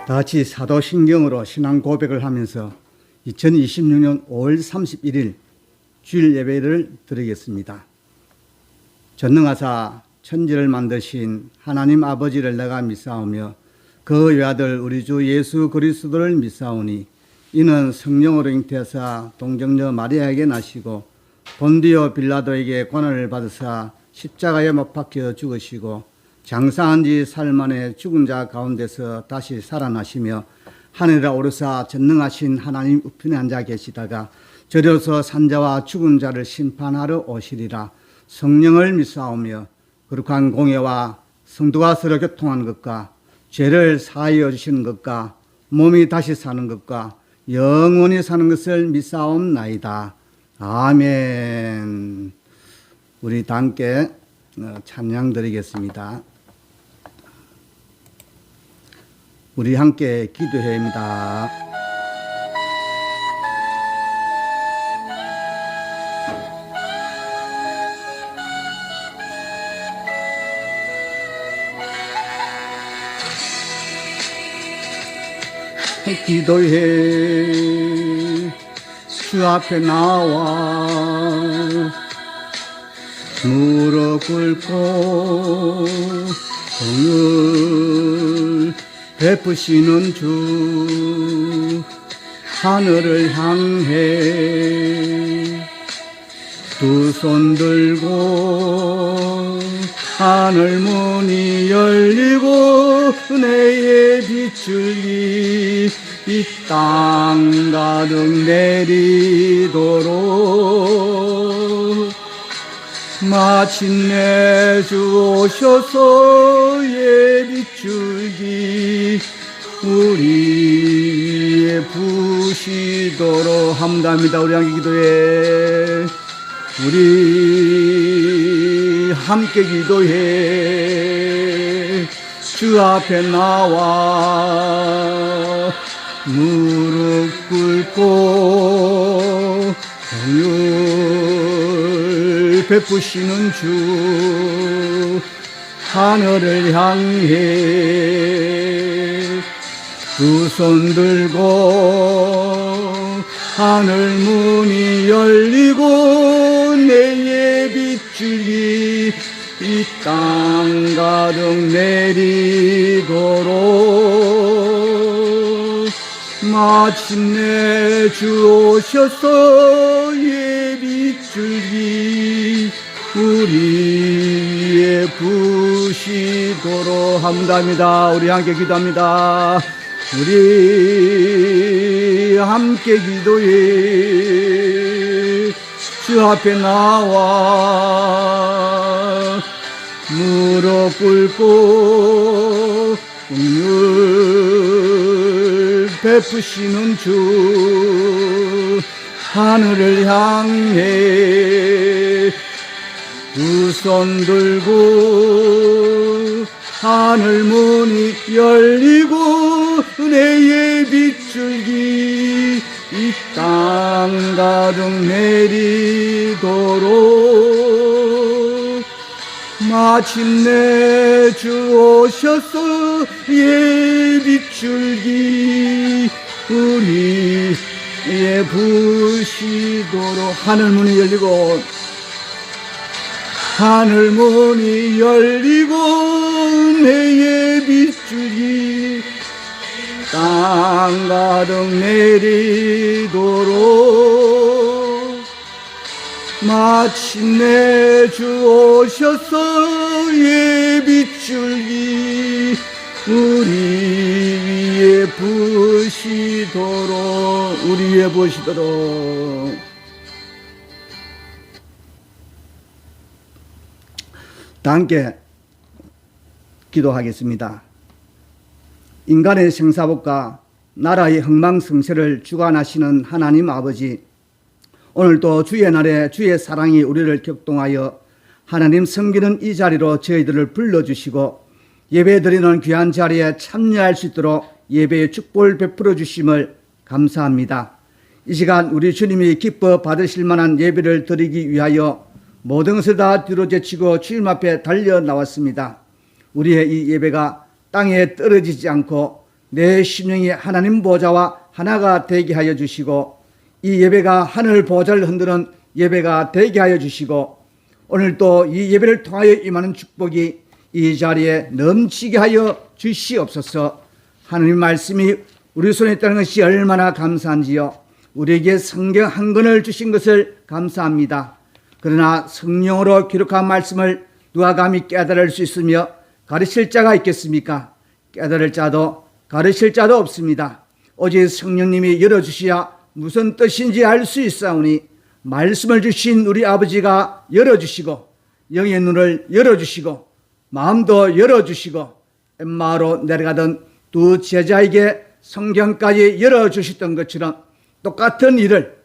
다 같이 사도신경으로 신앙 고백을 하면서 2026년 5월 31일 주일 예배를 드리겠습니다. 전능하사 천지를 만드신 하나님 아버지를 내가 믿사오며 그 외아들 우리 주 예수 그리스도를 믿사오니 이는 성령으로 잉태하사 동정녀 마리아에게 나시고 본디오 빌라도에게 고난을 받으사 십자가에 못 박혀 죽으시고 장사한 지 사흘 만에 죽은 자 가운데서 다시 살아나시며 하늘에 오르사 전능하신 하나님 우편에 앉아 계시다가 저려서 산자와 죽은 자를 심판하러 오시리라. 성령을 믿사오며 거룩한 공예와 성도가 서로 교통하는 것과 죄를 사하여 주시는 것과 몸이 다시 사는 것과 영원히 사는 것을 믿사옵나이다. 아멘. 우리 다 함께 찬양 드리겠습니다. 우리 함께 기도해야 합니다. 기도해 주 앞에 나와 무릎 꿇고 공을 베푸시는 주 하늘을 향해 두 손 들고 하늘 문이 열리고 은혜의 빗줄기 이 땅 가득 내리도록 마침내 주 오셔서 예빗줄기 우리의 부시도록 합니다. 우리 함께 기도해. 우리 함께 기도해. 주 앞에 나와 무릎 꿇고 공을 베푸시는 주 하늘을 향해 두 손 들고 하늘 문이 열리고 내 예빗줄기 이 땅 가득 내리도록 마침내 주 오셔서 예빗줄기 우리의 부시도록 합니다. 우리 함께 기도합니다. 우리 함께 기도해. 주 앞에 나와 무릎 꿇고 공을 베푸시는 주 하늘을 향해 두 손 들고 하늘 문이 열리고 은혜의 빗줄기 이 땅 가득 내리도록 마침내 주 오셔서 예빗줄기 우리의 부시도록 하늘 문이 열리고 하늘 문이 열리고 내 예빗줄기 땅 가득 내리도록 마침내 주 오셔서 예빗줄기 우리 위에 부시도록 우리 위에 부시도록 다 함께 기도하겠습니다. 인간의 생사복과 나라의 흥망성쇠를 주관하시는 하나님 아버지, 오늘도 주의 날에 주의 사랑이 우리를 격동하여 하나님 섬기는 이 자리로 저희들을 불러주시고 예배드리는 귀한 자리에 참여할 수 있도록 예배의 축복을 베풀어 주심을 감사합니다. 이 시간 우리 주님이 기뻐 받으실 만한 예배를 드리기 위하여 모든 것을 다 뒤로 제치고 주님 앞에 달려 나왔습니다. 우리의 이 예배가 땅에 떨어지지 않고 내 심령이 하나님 보좌와 하나가 되게 하여 주시고 이 예배가 하늘 보좌를 흔드는 예배가 되게 하여 주시고 오늘도 이 예배를 통하여 임하는 축복이 이 자리에 넘치게 하여 주시옵소서. 하나님 말씀이 우리 손에 있다는 것이 얼마나 감사한지요. 우리에게 성경 한 권을 주신 것을 감사합니다. 그러나 성령으로 기록한 말씀을 누가 감히 깨달을 수 있으며 가르칠 자가 있겠습니까? 깨달을 자도 가르칠 자도 없습니다. 오직 성령님이 열어주시야 무슨 뜻인지 알 수 있사오니 말씀을 주신 우리 아버지가 열어주시고 영의 눈을 열어주시고 마음도 열어주시고 엠마오로 내려가던 두 제자에게 성경까지 열어주셨던 것처럼 똑같은 일을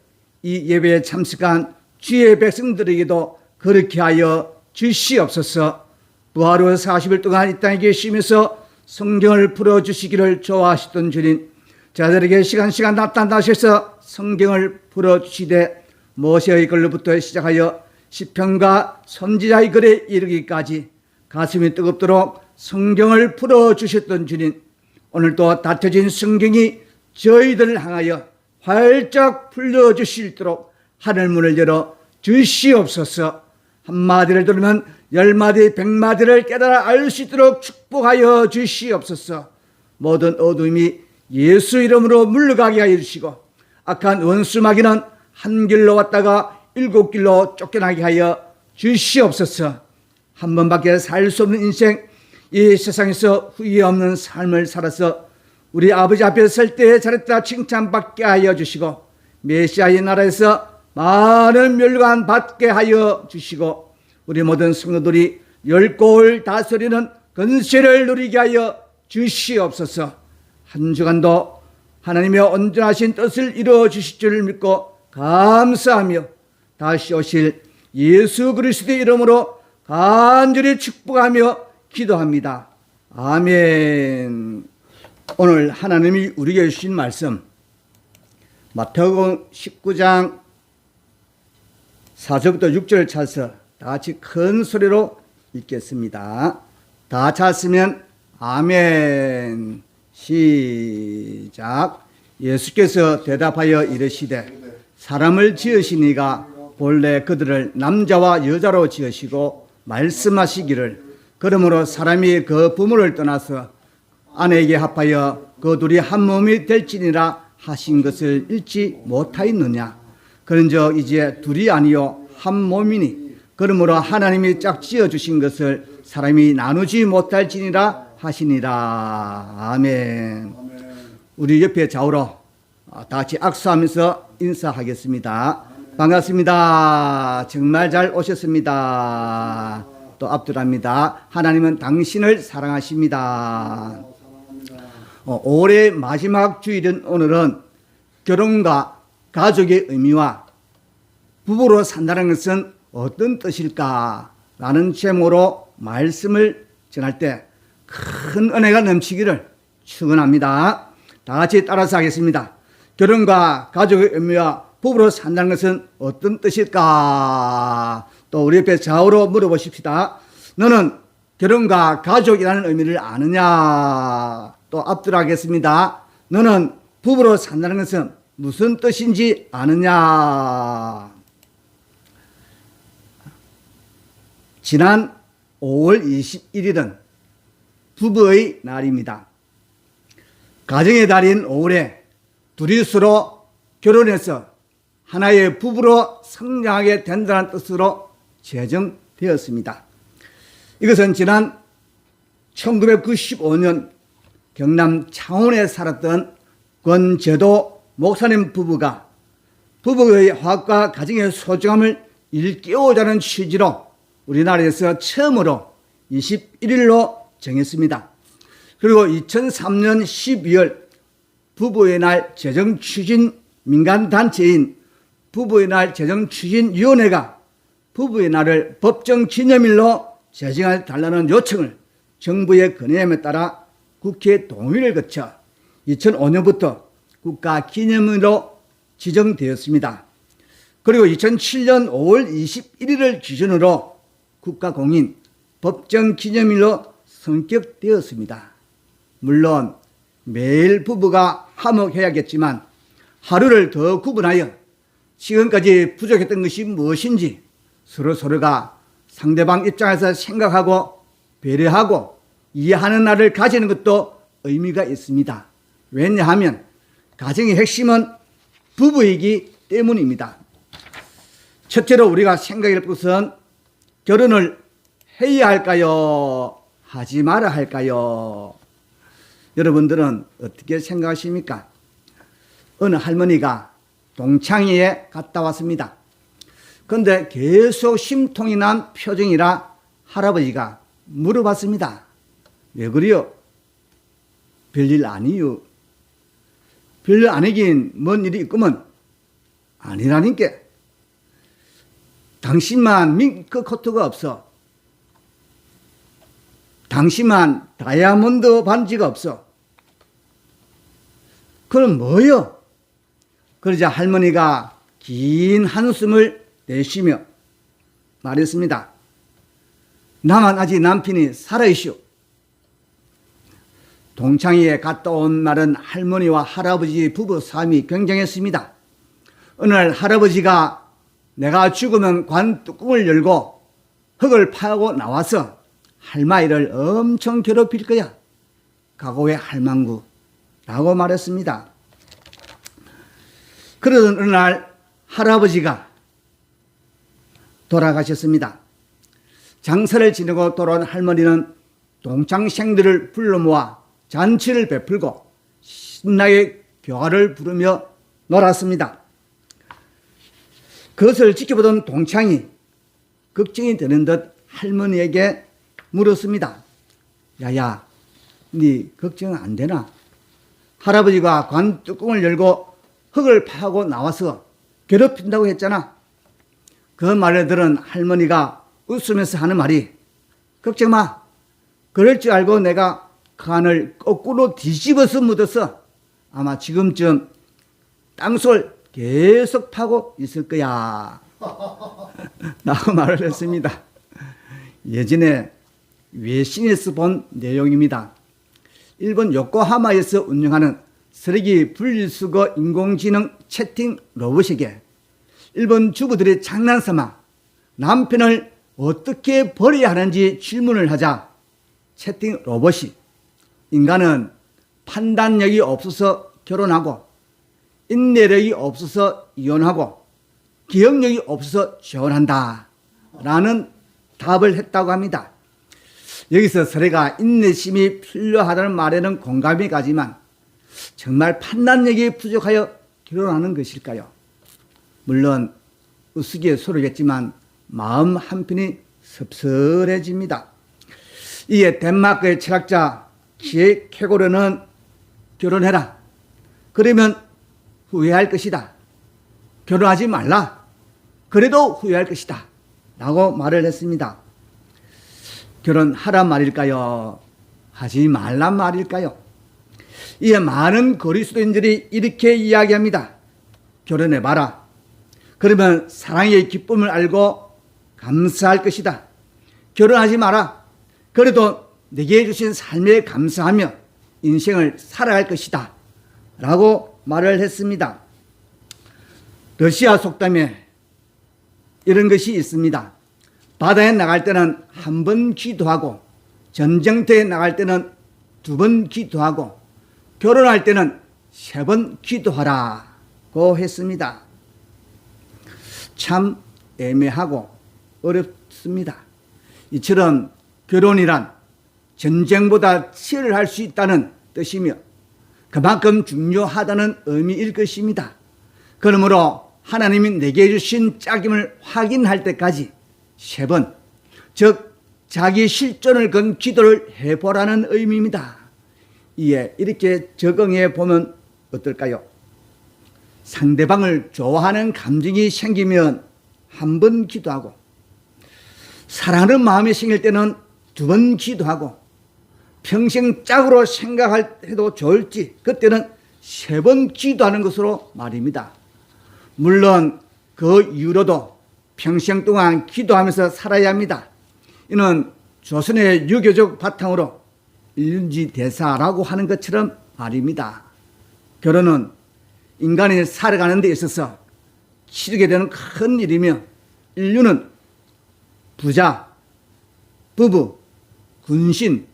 이 예배에 참석한 주의 백성들에게도 그렇게 하여 주시옵소서. 부활 후 40일 동안 이 땅에 계시면서 성경을 풀어주시기를 좋아하시던 주님, 자들에게 시간 나타나셔서 성경을 풀어주시되 모세의 글로부터 시작하여 시편과 선지자의 글에 이르기까지 가슴이 뜨겁도록 성경을 풀어주셨던 주님, 오늘도 닫혀진 성경이 저희들을 향하여 활짝 풀려주실도록 하늘문을 열어 주시옵소서. 한마디를 들으면 10마디 100마디를 깨달아 알 수 있도록 축복하여 주시옵소서. 모든 어둠이 예수 이름으로 물러가게 하여 주시고 악한 원수 마귀는 한 길로 왔다가 7길로 쫓겨나게 하여 주시옵소서. 한 번밖에 살 수 없는 인생, 이 세상에서 후회 없는 삶을 살아서 우리 아버지 앞에 설 때에 잘했다 칭찬받게 하여 주시고 메시아의 나라에서 많은 멸관 받게 하여 주시고 우리 모든 성도들이 10골 다스리는 권세를 누리게 하여 주시옵소서. 한 주간도 하나님의 온전하신 뜻을 이루어 주실 줄 믿고 감사하며 다시 오실 예수 그리스도의 이름으로 간절히 축복하며 기도합니다. 아멘. 오늘 하나님이 우리에게 주신 말씀 마태복음 19장 4절부터 6절을 찾아서 다 같이 큰 소리로 읽겠습니다. 다 찾으면 아멘. 시작. 예수께서 대답하여 이르시되 사람을 지으시니가 본래 그들을 남자와 여자로 지으시고 말씀하시기를 그러므로 사람이 그 부모를 떠나서 아내에게 합하여 그 둘이 한 몸이 될지니라 하신 것을 읽지 못하였느냐. 그런즉 이제 둘이 아니요 한 몸이니 그러므로 하나님이 짝지어 주신 것을 사람이 나누지 못할지니라 하시니라. 아멘. 우리 옆에 좌우로 다 같이 악수하면서 인사하겠습니다. 반갑습니다. 정말 잘 오셨습니다. 또 앞들합니다. 하나님은 당신을 사랑하십니다. 올해 마지막 주일인 오늘은 결혼과 가족의 의미와 부부로 산다는 것은 어떤 뜻일까? 라는 제목으로 말씀을 전할 때 큰 은혜가 넘치기를 축원합니다. 다 같이 따라서 하겠습니다. 결혼과 가족의 의미와 부부로 산다는 것은 어떤 뜻일까? 또 우리 옆에 좌우로 물어보십시다. 너는 결혼과 가족이라는 의미를 아느냐? 또 앞뒤로 하겠습니다. 너는 부부로 산다는 것은 무슨 뜻인지 아느냐? 지난 5월 21일은 부부의 날입니다. 가정의 달인 5월에 둘이서로 결혼해서 하나의 부부로 성장하게 된다는 뜻으로 제정되었습니다. 이것은 지난 1995년 경남 창원에 살았던 권제도 목사님 부부가 부부의 화합과 가정의 소중함을 일깨우자는 취지로 우리나라에서 처음으로 21일로 정했습니다. 그리고 2003년 12월 부부의 날 재정추진 민간단체인 부부의 날 재정추진위원회가 부부의 날을 법정기념일로 제정해달라는 요청을 정부의 건의함에 따라 국회 동의를 거쳐 2005년부터 국가기념일로 지정되었습니다. 그리고 2007년 5월 21일을 기준으로 국가공인 법정기념일로 성격되었습니다. 물론 매일 부부가 화목해야겠지만 하루를 더 구분하여 지금까지 부족했던 것이 무엇인지 서로가 상대방 입장에서 생각하고 배려하고 이해하는 날을 가지는 것도 의미가 있습니다. 왜냐하면 가정의 핵심은 부부이기 때문입니다. 첫째로 우리가 생각할 것은 결혼을 해야 할까요? 하지 말아야 할까요? 여러분들은 어떻게 생각하십니까? 어느 할머니가 동창회에 갔다 왔습니다. 그런데 계속 심통이 난 표정이라 할아버지가 물어봤습니다. 왜 그래요? 별일 아니요. 별일 아니긴 뭔 일이 있구먼. 아니라니까. 당신만 밍크 코트가 없어. 당신만 다이아몬드 반지가 없어. 그럼 뭐요? 그러자 할머니가 긴 한숨을 내쉬며 말했습니다. 나만 아직 남편이 살아있슈. 동창회에 갔다 온 날은 할머니와 할아버지 부부 삶이 굉장했습니다. 어느 날 할아버지가 내가 죽으면 관 뚜껑을 열고 흙을 파고 나와서 할머니를 엄청 괴롭힐 거야. 각오의 할망구 라고 말했습니다. 그러던 어느 날 할아버지가 돌아가셨습니다. 장사를 지내고 돌아온 할머니는 동창생들을 불러 모아 잔치를 베풀고 신나게 교가를 부르며 놀았습니다. 그것을 지켜보던 동창이 걱정이 되는 듯 할머니에게 물었습니다. 야야, 네 걱정 안 되나? 할아버지가 관 뚜껑을 열고 흙을 파고 나와서 괴롭힌다고 했잖아. 그 말을 들은 할머니가 웃으면서 하는 말이 걱정 마. 그럴 줄 알고 내가 관을 거꾸로 뒤집어서 묻어서 아마 지금쯤 땅속을 계속 파고 있을 거야. 라고 말을 했습니다. 예전에 외신에서 본 내용입니다. 일본 요코하마에서 운영하는 쓰레기 분리수거 인공지능 채팅 로봇에게 일본 주부들이 장난삼아 남편을 어떻게 버려야 하는지 질문을 하자 채팅 로봇이 인간은 판단력이 없어서 결혼하고 인내력이 없어서 이혼하고 기억력이 없어서 재혼한다 라는 답을 했다고 합니다. 여기서 서로가 인내심이 필요하다는 말에는 공감이 가지만 정말 판단력이 부족하여 결혼하는 것일까요? 물론 우스갯소리겠지만 마음 한편이 섭섭해집니다. 이에 덴마크의 철학자 키에 케고르는 결혼해라. 그러면 후회할 것이다. 결혼하지 말라. 그래도 후회할 것이다. 라고 말을 했습니다. 결혼하란 말일까요? 하지 말란 말일까요? 이에 많은 그리스도인들이 이렇게 이야기합니다. 결혼해봐라. 그러면 사랑의 기쁨을 알고 감사할 것이다. 결혼하지 마라. 그래도 내게 주신 삶에 감사하며 인생을 살아갈 것이다. 라고 말을 했습니다. 러시아 속담에 이런 것이 있습니다. 바다에 나갈 때는 한 번 기도하고 전쟁터에 나갈 때는 2번 기도하고 결혼할 때는 3번 기도하라고 했습니다. 참 애매하고 어렵습니다. 이처럼 결혼이란 전쟁보다 치열할 수 있다는 뜻이며 그만큼 중요하다는 의미일 것입니다. 그러므로 하나님이 내게 주신 짝임을 확인할 때까지 3번, 즉 자기 실존을 건 기도를 해보라는 의미입니다. 이에 이렇게 적응해 보면 어떨까요? 상대방을 좋아하는 감정이 생기면 1번 기도하고 사랑하는 마음이 생길 때는 2번 기도하고 평생 짝으로 생각해도 좋을지 그때는 3번 기도하는 것으로 말입니다. 물론 그 이후로도 평생 동안 기도하면서 살아야 합니다. 이는 조선의 유교적 바탕으로 일륜지 대사라고 하는 것처럼 말입니다. 결혼은 인간이 살아가는 데 있어서 치르게 되는 큰 일이며 인류는 부자, 부부, 군신,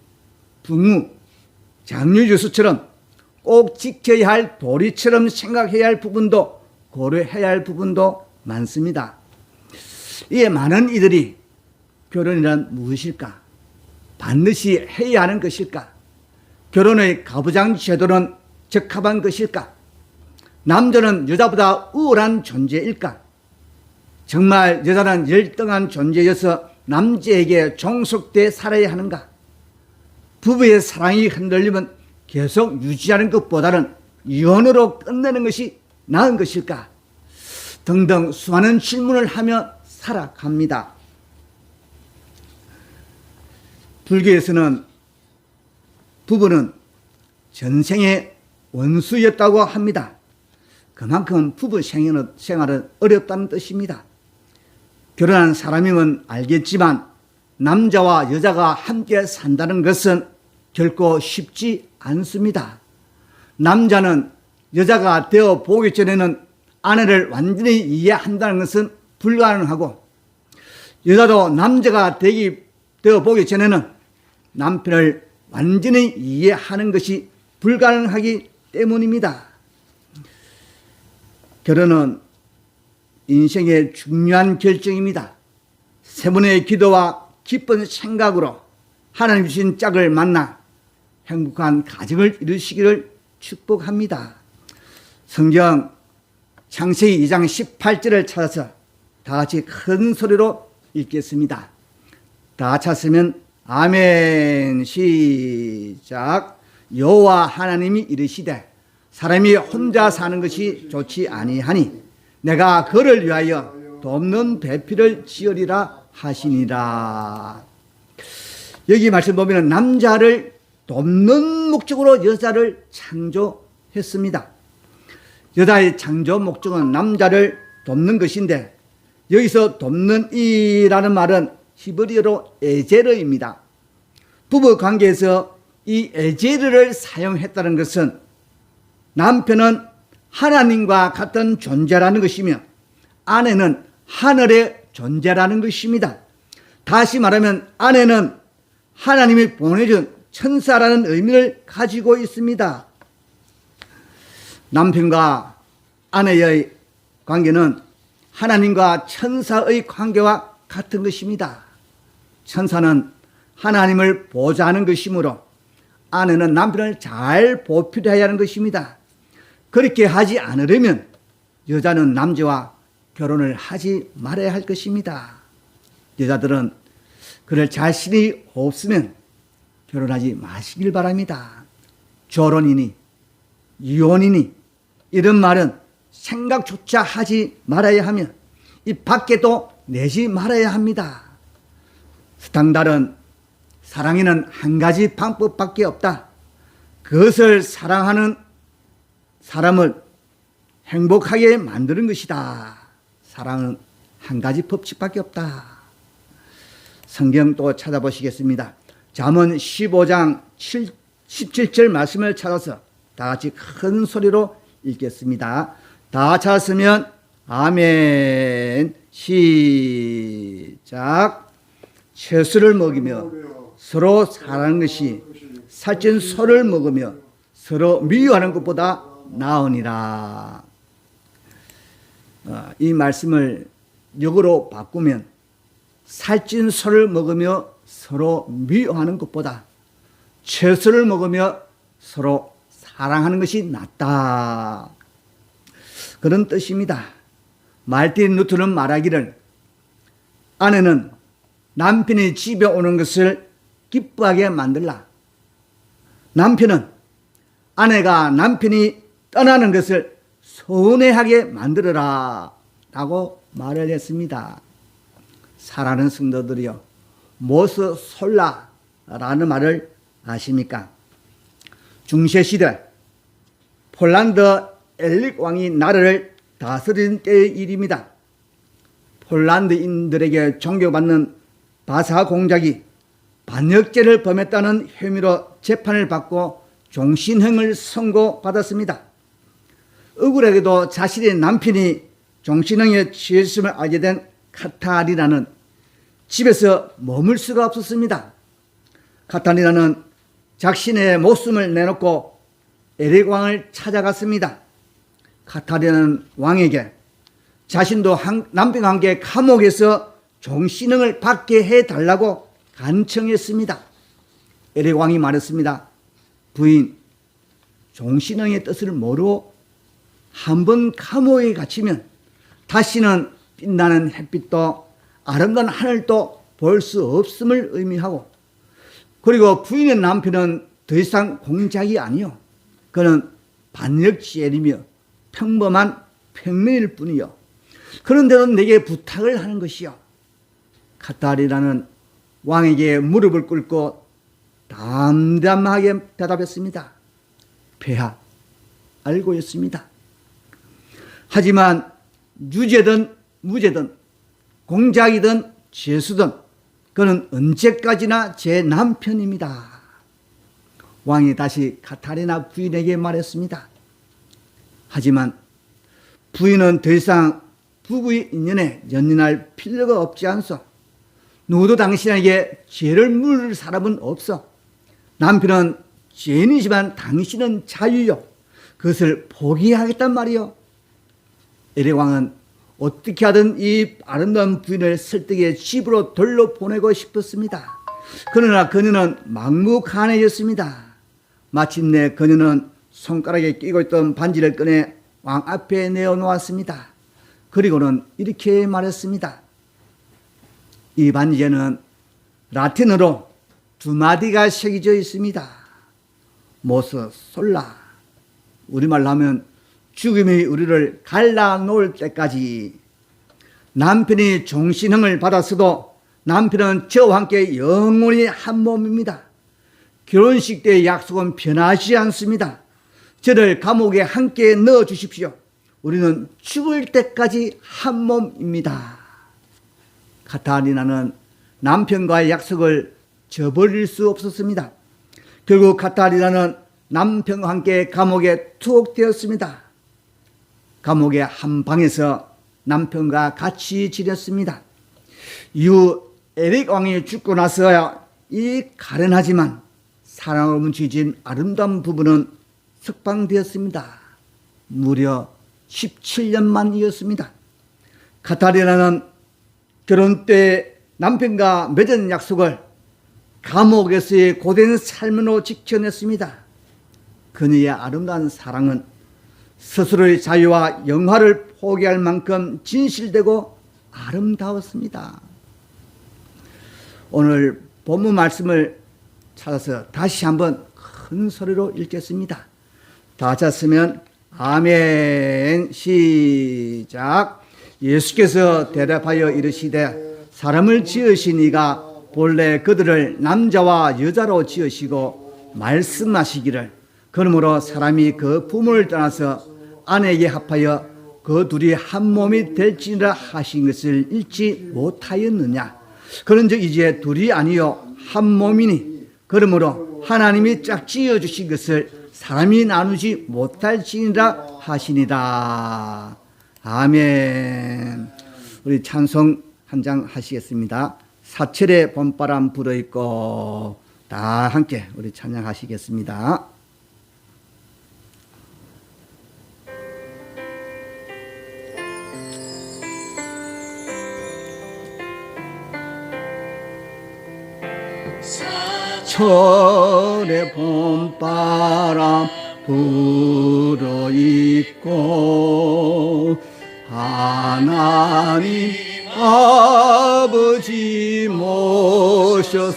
부모, 장유유수처럼 꼭 지켜야 할 도리처럼 생각해야 할 부분도 고려해야 할 부분도 많습니다. 이에 많은 이들이 결혼이란 무엇일까? 반드시 해야 하는 것일까? 결혼의 가부장 제도는 적합한 것일까? 남자는 여자보다 우월한 존재일까? 정말 여자는 열등한 존재여서 남자에게 종속돼 살아야 하는가? 부부의 사랑이 흔들리면 계속 유지하는 것보다는 이혼으로 끝내는 것이 나은 것일까? 등등 수많은 질문을 하며 살아갑니다. 불교에서는 부부는 전생의 원수였다고 합니다. 그만큼 부부 생활은 어렵다는 뜻입니다. 결혼한 사람이면 알겠지만 남자와 여자가 함께 산다는 것은 결코 쉽지 않습니다. 남자는 여자가 되어 보기 전에는 아내를 완전히 이해한다는 것은 불가능하고, 여자도 남자가 되어 보기 전에는 남편을 완전히 이해하는 것이 불가능하기 때문입니다. 결혼은 인생의 중요한 결정입니다. 세 번의 기도와 기쁜 생각으로 하나님 주신 짝을 만나 행복한 가정을 이루시기를 축복합니다. 성경 창세기 2장 18절을 찾아서 다 같이 큰 소리로 읽겠습니다. 다 찾으면 아멘. 시작. 여호와 하나님이 이르시되 사람이 혼자 사는 것이 좋지 아니하니 내가 그를 위하여 돕는 배필을 지으리라 하시니라. 여기 말씀 보면 남자를 돕는 목적으로 여자를 창조했습니다. 여자의 창조 목적은 남자를 돕는 것인데, 여기서 돕는 이라는 말은 히브리어로 에제르입니다. 부부 관계에서 이 에제르를 사용했다는 것은 남편은 하나님과 같은 존재라는 것이며 아내는 하늘의 존재라는 것입니다. 다시 말하면 아내는 하나님이 보내준 천사라는 의미를 가지고 있습니다. 남편과 아내의 관계는 하나님과 천사의 관계와 같은 것입니다. 천사는 하나님을 보좌하는 것이므로 아내는 남편을 잘 보필해야 하는 것입니다. 그렇게 하지 않으려면 여자는 남자와 결혼을 하지 말아야 할 것입니다. 여자들은 그럴 자신이 없으면 결혼하지 마시길 바랍니다. 결혼이니 이혼이니 이런 말은 생각조차 하지 말아야 하며 입 밖에도 내지 말아야 합니다. 스탕달은 사랑에는 한 가지 방법밖에 없다. 그것을 사랑하는 사람을 행복하게 만드는 것이다. 사랑은 한 가지 법칙밖에 없다. 성경 또 찾아보시겠습니다. 잠언 15장 17절 말씀을 찾아서 다 같이 큰 소리로 읽겠습니다. 다 찾았으면 아멘. 시작. 채소를 먹이며 서로 사랑하는 것이 살찐 소를 먹으며 서로 미워하는 것보다 나으니라. 이 말씀을 역으로 바꾸면 살찐 소를 먹으며 서로 미워하는 것보다 채소를 먹으며 서로 사랑하는 것이 낫다. 그런 뜻입니다. 말틴 루터는 말하기를 아내는 남편이 집에 오는 것을 기뻐하게 만들라. 남편은 아내가 남편이 떠나는 것을 서운해하게 만들어라 라고 말을 했습니다. 사랑하는 성도들이여, 모스 솔라라는 말을 아십니까? 중세시대 폴란드 엘릭 왕이 나라를 다스린 때의 일입니다. 폴란드인들에게 존경받는 바사 공작이 반역죄를 범했다는 혐의로 재판을 받고 종신형을 선고받았습니다. 억울하게도 자신의 남편이 종신형에 처했음을 알게 된 카타리나는 집에서 머물 수가 없었습니다. 카타리나는 자신의 목숨을 내놓고 에릭 왕을 찾아갔습니다. 카타리나는 왕에게 자신도 남편과 함께 감옥에서 종신형을 받게 해달라고 간청했습니다. 에릭 왕이 말했습니다. 부인, 종신형의 뜻을 모르고 한번 감옥에 갇히면 다시는 빛나는 햇빛도 아름다운 하늘도 볼 수 없음을 의미하고, 그리고 부인의 남편은 더 이상 공작이 아니요, 그는 반역죄인이며 평범한 평민일 뿐이요, 그런데도 내게 부탁을 하는 것이요. 카타리나는 왕에게 무릎을 꿇고 담담하게 대답했습니다. 폐하, 알고 있습니다. 하지만 유죄든 무죄든 공작이든 죄수든 그는 언제까지나 제 남편입니다. 왕이 다시 카타리나 부인에게 말했습니다. 하지만 부인은 더 이상 부부의 인연에 연연할 필요가 없지 않소. 누구도 당신에게 죄를 물을 사람은 없어. 남편은 죄인이지만 당신은 자유요. 그것을 포기하겠단 말이요. 에릭 왕은 어떻게 하든 이 아름다운 부인을 설득해 집으로 돌려보내고 싶었습니다. 그러나 그녀는 막무가내였습니다. 마침내 그녀는 손가락에 끼고 있던 반지를 꺼내 왕 앞에 내어놓았습니다. 그리고는 이렇게 말했습니다. 이 반지에는 라틴어로 두 마디가 새겨져 있습니다. 모스 솔라, 우리말로 하면 죽음이 우리를 갈라놓을 때까지. 남편이 종신형을 받았어도 남편은 저와 함께 영원히 한 몸입니다. 결혼식 때의 약속은 변하지 않습니다. 저를 감옥에 함께 넣어주십시오. 우리는 죽을 때까지 한 몸입니다. 카타리나는 남편과의 약속을 저버릴 수 없었습니다. 결국 카타리나는 남편과 함께 감옥에 투옥되었습니다. 감옥의 한 방에서 남편과 같이 지냈습니다. 이후 에릭 왕이 죽고 나서야 이 가련하지만 사랑으로 뭉쳐진 아름다운 부부는 석방되었습니다. 무려 17년 만이었습니다. 카타리나는 결혼 때 남편과 맺은 약속을 감옥에서의 고된 삶으로 지켜냈습니다. 그녀의 아름다운 사랑은 스스로의 자유와 영화를 포기할 만큼 진실되고 아름다웠습니다. 오늘 본문 말씀을 찾아서 다시 한번 큰 소리로 읽겠습니다. 다 찾았으면 아멘. 시작. 예수께서 대답하여 이르시되 사람을 지으신 이가 본래 그들을 남자와 여자로 지으시고 말씀하시기를 그러므로 사람이 그 부모를 떠나서 아내에게 합하여 그 둘이 한 몸이 될지니라 하신 것을 읽지 못하였느냐. 그런즉 이제 둘이 아니요 한 몸이니 그러므로 하나님이 짝지어 주신 것을 사람이 나누지 못할지니라 하시니라. 아멘. 우리 찬송 한 장 하시겠습니다. 사철의 봄바람 불어있고. 다 함께 우리 찬양하시겠습니다. 사철의 봄바람 불어있고 하나님 아버지 모셨으니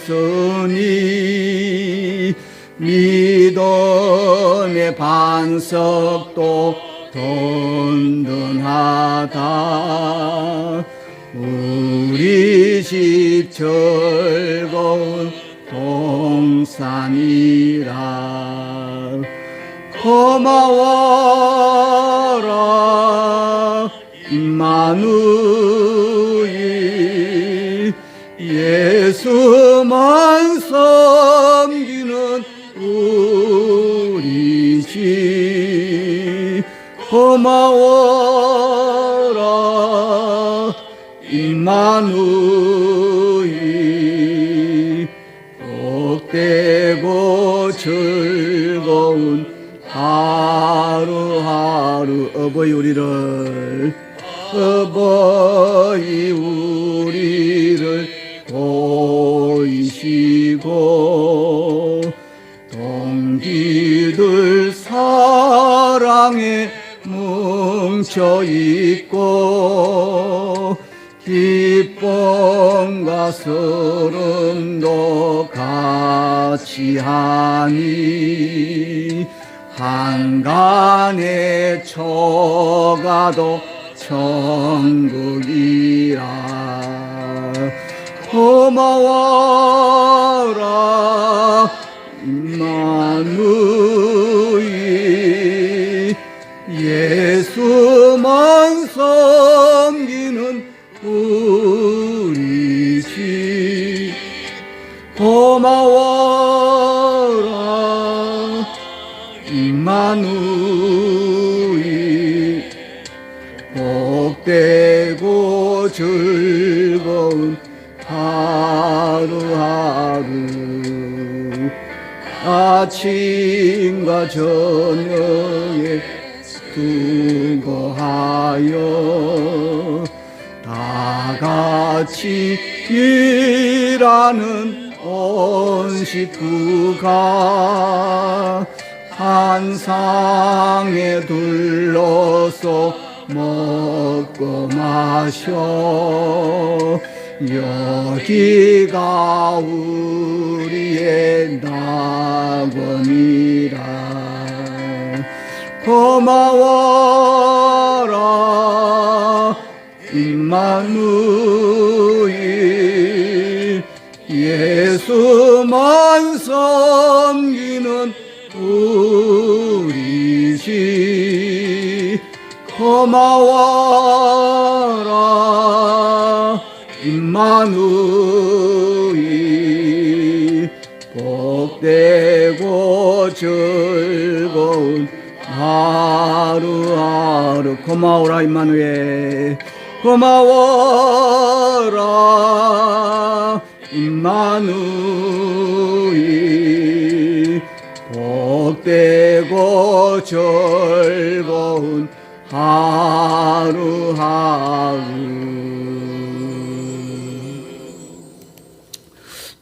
믿음의 반석도 든든하다. 우리 집 즐거운 동산이라. 고마워라 임마누엘. 예수만 섬기는 우리 집 고마워라 임마누이 복되고 즐거운 하루하루 어버이 우리를 보이시고 동기들 사랑에 뭉쳐있고 기쁨과 서름도 같이 하니 한간에 처가도 천국이라 고마워라 임마누이 예수만 섬기는 우리 집 고마워라 임마누이 복되고 즐거운 하루하루 아침과 저녁에 수고하여 다 같이 일하는 온 식구가 한 상에 둘러서 먹고 마셔 여기가 우리의 낙원이라 고마워라 임마누이 예수만 섬기는 우리 집 고마워라 임마누이 복되고 즐거운 하루하루 고마워라 임마누이 고마워라 임마누이 복되고 즐거운 하루하루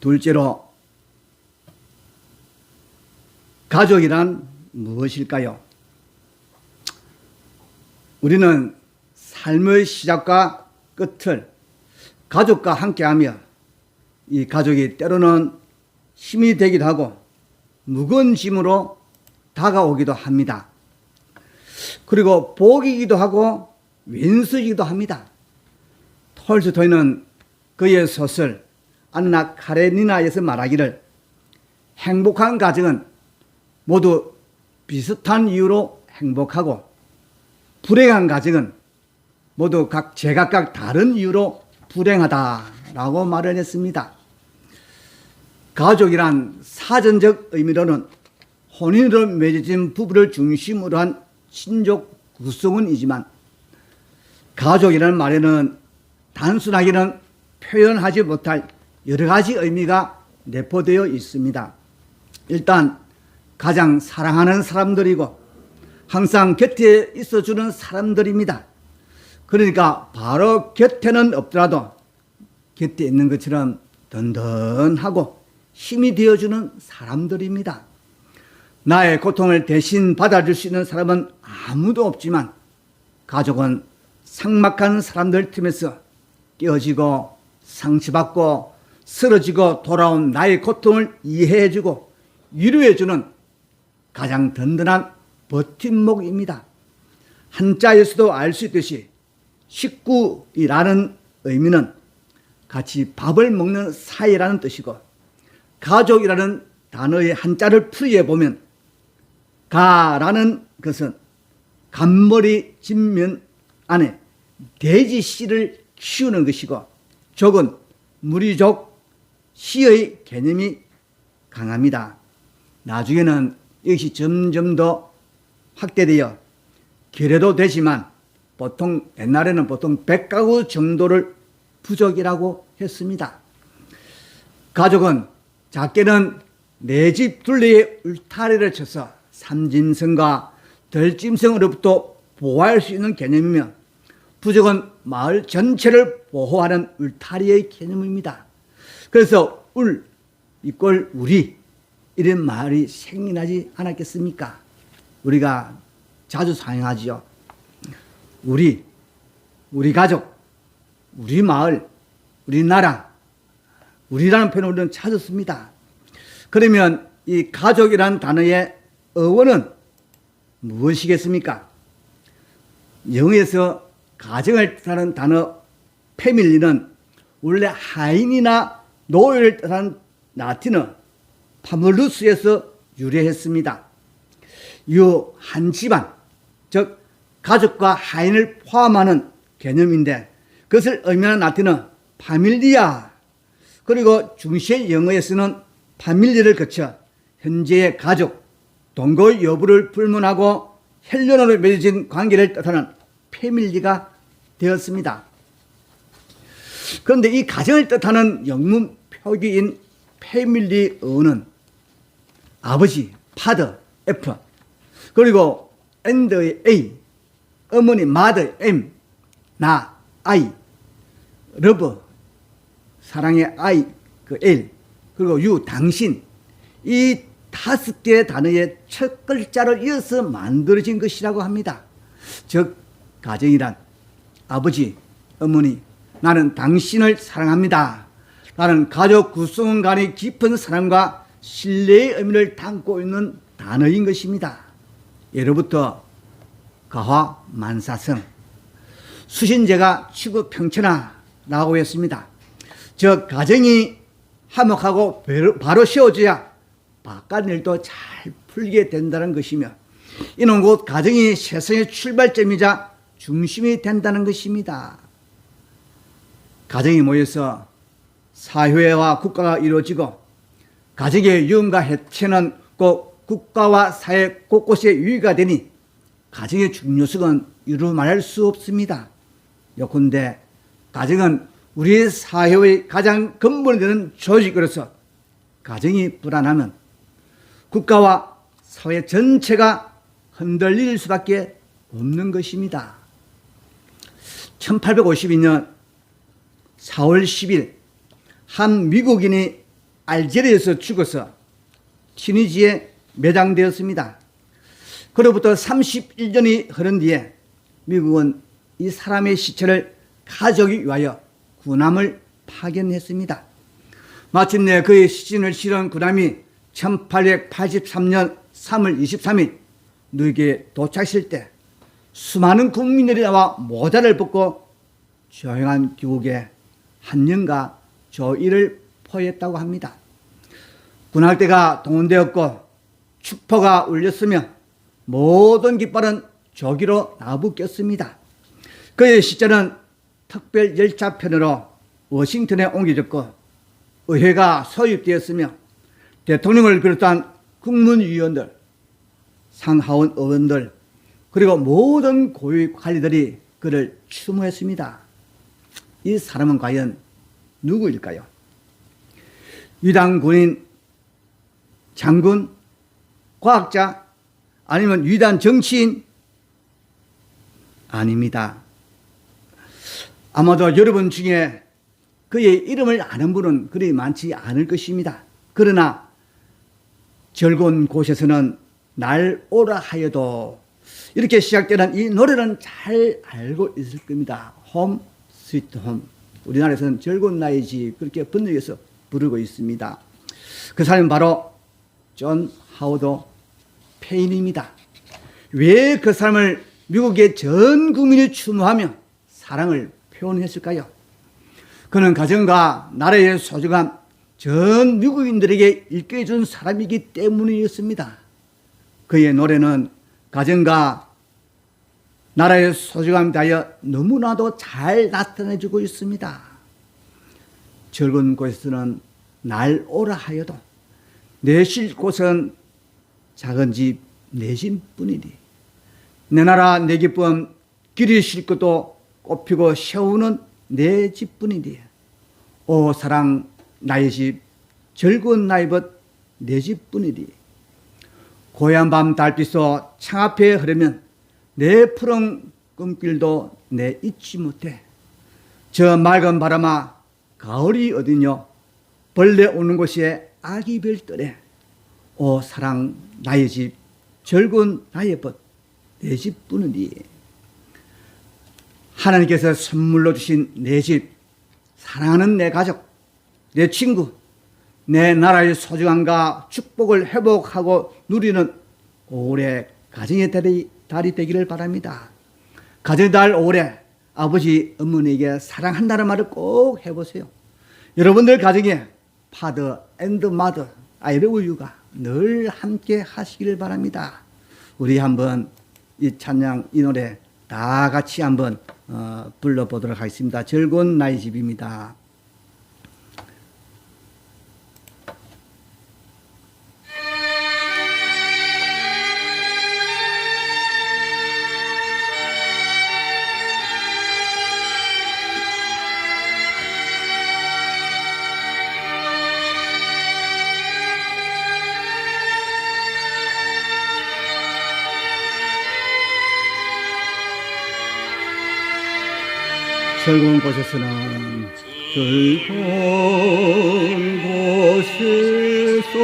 둘째로 가족이란 무엇일까요? 우리는 삶의 시작과 끝을 가족과 함께하며 이 가족이 때로는 힘이 되기도 하고 무거운 짐으로 다가오기도 합니다. 그리고 복이기도 하고 왼수이기도 합니다. 톨스토이는 그의 소설 안나 카레니나에서 말하기를 행복한 가정은 모두 비슷한 이유로 행복하고 불행한 가정은 모두 제각각 다른 이유로 불행하다라고 말을 했습니다. 가족이란 사전적 의미로는 혼인으로 맺어진 부부를 중심으로 한 친족 구성원이지만 가족이라는 말에는 단순하게는 표현하지 못할 여러 가지 의미가 내포되어 있습니다. 일단 가장 사랑하는 사람들이고 항상 곁에 있어주는 사람들입니다. 그러니까 바로 곁에는 없더라도 곁에 있는 것처럼 든든하고 힘이 되어주는 사람들입니다. 나의 고통을 대신 받아줄 수 있는 사람은 아무도 없지만 가족은 삭막한 사람들 틈에서 깨어지고 상처받고 쓰러지고 돌아온 나의 고통을 이해해주고 위로해주는 가장 든든한 버팀목입니다. 한자에서도 알 수 있듯이 식구이라는 의미는 같이 밥을 먹는 사이라는 뜻이고 가족이라는 단어의 한자를 풀이해 보면 가라는 것은 간머리 진면 안에 돼지 씨를 키우는 것이고 족은 무리족 씨의 개념이 강합니다. 나중에는 이것이 점점 더 확대되어 결례도 되지만 옛날에는 보통 100가구 정도를 부족이라고 했습니다. 가족은 작게는 내 집 둘레에 울타리를 쳐서 삼짐승과 들짐승으로부터 보호할 수 있는 개념이며, 부족은 마을 전체를 보호하는 울타리의 개념입니다. 그래서 울 이꼴 우리 이런 말이 생겨나지 않았겠습니까? 우리가 자주 사용하지요. 우리 가족, 우리 마을, 우리 나라, 우리라는 표현을 우리는 자주 씁니다. 그러면 이 가족이라는 단어의 어원은 무엇이겠습니까? 영어에서 가정을 뜻하는 단어 패밀리는 원래 하인이나 노예를 뜻하는 라틴어 파물루스에서 유래했습니다. 이 한 집안, 즉 가족과 하인을 포함하는 개념인데, 그것을 의미하는 라틴어 파밀리아, 그리고 중세 영어에서는 파밀리를 거쳐 현재의 가족, 동거 여부를 불문하고 혈연으로 맺어진 관계를 뜻하는 패밀리가 되었습니다. 그런데 이 가정을 뜻하는 영문 표기인 패밀리어는 아버지, 파더, F, 그리고 and의 A, 어머니, mother, M, 나, I, love, 사랑의 I, 그 L, 그리고 you, 당신, 이 5개의 단어의 첫 글자를 이어서 만들어진 것이라고 합니다. 즉 가정이란 아버지, 어머니, 나는 당신을 사랑합니다, 나는 가족 구성 간의 깊은 사랑과 신뢰의 의미를 담고 있는 단어인 것입니다. 예로부터 가화 만사성, 수신제가 치구 평천하라고 했습니다. 즉 가정이 화목하고 바로 세워져야 바깥 일도 잘 풀게 된다는 것이며, 이는 곧 가정이 세상의 출발점이자 중심이 된다는 것입니다. 가정이 모여서 사회와 국가가 이루어지고, 가정의 유흥과 해체는 꼭 국가와 사회 곳곳에 유의가 되니 가정의 중요성은 이루 말할 수 없습니다. 요컨대 가정은 우리 사회의 가장 근본이 되는 조직으로서 가정이 불안하면 국가와 사회 전체가 흔들릴 수밖에 없는 것입니다. 1852년 4월 10일 한 미국인이 알제리에서 죽어서 튀니지에 매장되었습니다. 그로부터 31년이 흐른 뒤에 미국은 이 사람의 시체를 가족이 위하여 군함을 파견했습니다. 마침내 그의 시신을 실은 군함이 1883년 3월 23일 누이게에 도착했을 때 수많은 국민들이 나와 모자를 벗고 조용한 기국에 한영과 조의를 포했다고 합니다. 군함대가 동원되었고 축포가 울렸으며 모든 깃발은 조기로 나부꼈습니다. 그의 시체는 특별 열차편으로 워싱턴에 옮겨졌고 의회가 소집되었으며 대통령을 비롯한 국무위원들, 상하원 의원들, 그리고 모든 고위 관리들이 그를 추모했습니다. 이 사람은 과연 누구일까요? 위대한 군인, 장군, 과학자, 아니면 위대한 정치인? 아닙니다. 아마도 여러분 중에 그의 이름을 아는 분은 그리 많지 않을 것입니다. 그러나 즐거운 곳에서는 날 오라 하여도 이렇게 시작되는 이 노래는 잘 알고 있을 겁니다. 홈 스위트 홈. 우리나라에서는 즐거운 나의 집, 그렇게 번역해서 부르고 있습니다. 그 사람은 바로 존 하워드 페인입니다. 왜 그 사람을 미국의 전 국민이 추모하며 사랑을 표현했을까요? 그는 가정과 나라의 소중함, 전 미국인들에게 일깨워준 사람이기 때문이었습니다. 그의 노래는 가정과 나라의 소중함에 대하여 너무나도 잘 나타내주고 있습니다. 즐거운 곳에서는 날 오라 하여도 내 쉴 곳은 작은 집 내 집뿐이니 내 나라 내 기쁨 길이 싣고도 꽃피고 세우는 내 집뿐이니 오 사랑 나의 집 즐거운 나의 벗 내 집뿐이니 고요한 밤 달빛소 창 앞에 흐르면 내 푸른 꿈길도 내 잊지 못해 저 맑은 바람아 가을이 어디뇨 벌레 오는 곳에 아기 별들에 오 사랑 나의 집 즐거운 나의 벗 내 집뿐이니 하나님께서 선물로 주신 내 집 사랑하는 내 가족 내 친구 내 나라의 소중함과 축복을 회복하고 누리는 올해 가정의 달이 되기를 바랍니다. 가정의 달 올해 아버지 어머니에게 사랑한다는 말을 꼭 해보세요. 여러분들 가정에 파더 앤드 마더 I love you가 늘 함께 하시기를 바랍니다. 우리 한번 이 찬양 이 노래 다 같이 한번 불러보도록 하겠습니다. 즐거운 나의 집입니다. 즐거운 곳에서는 즐거운 곳에서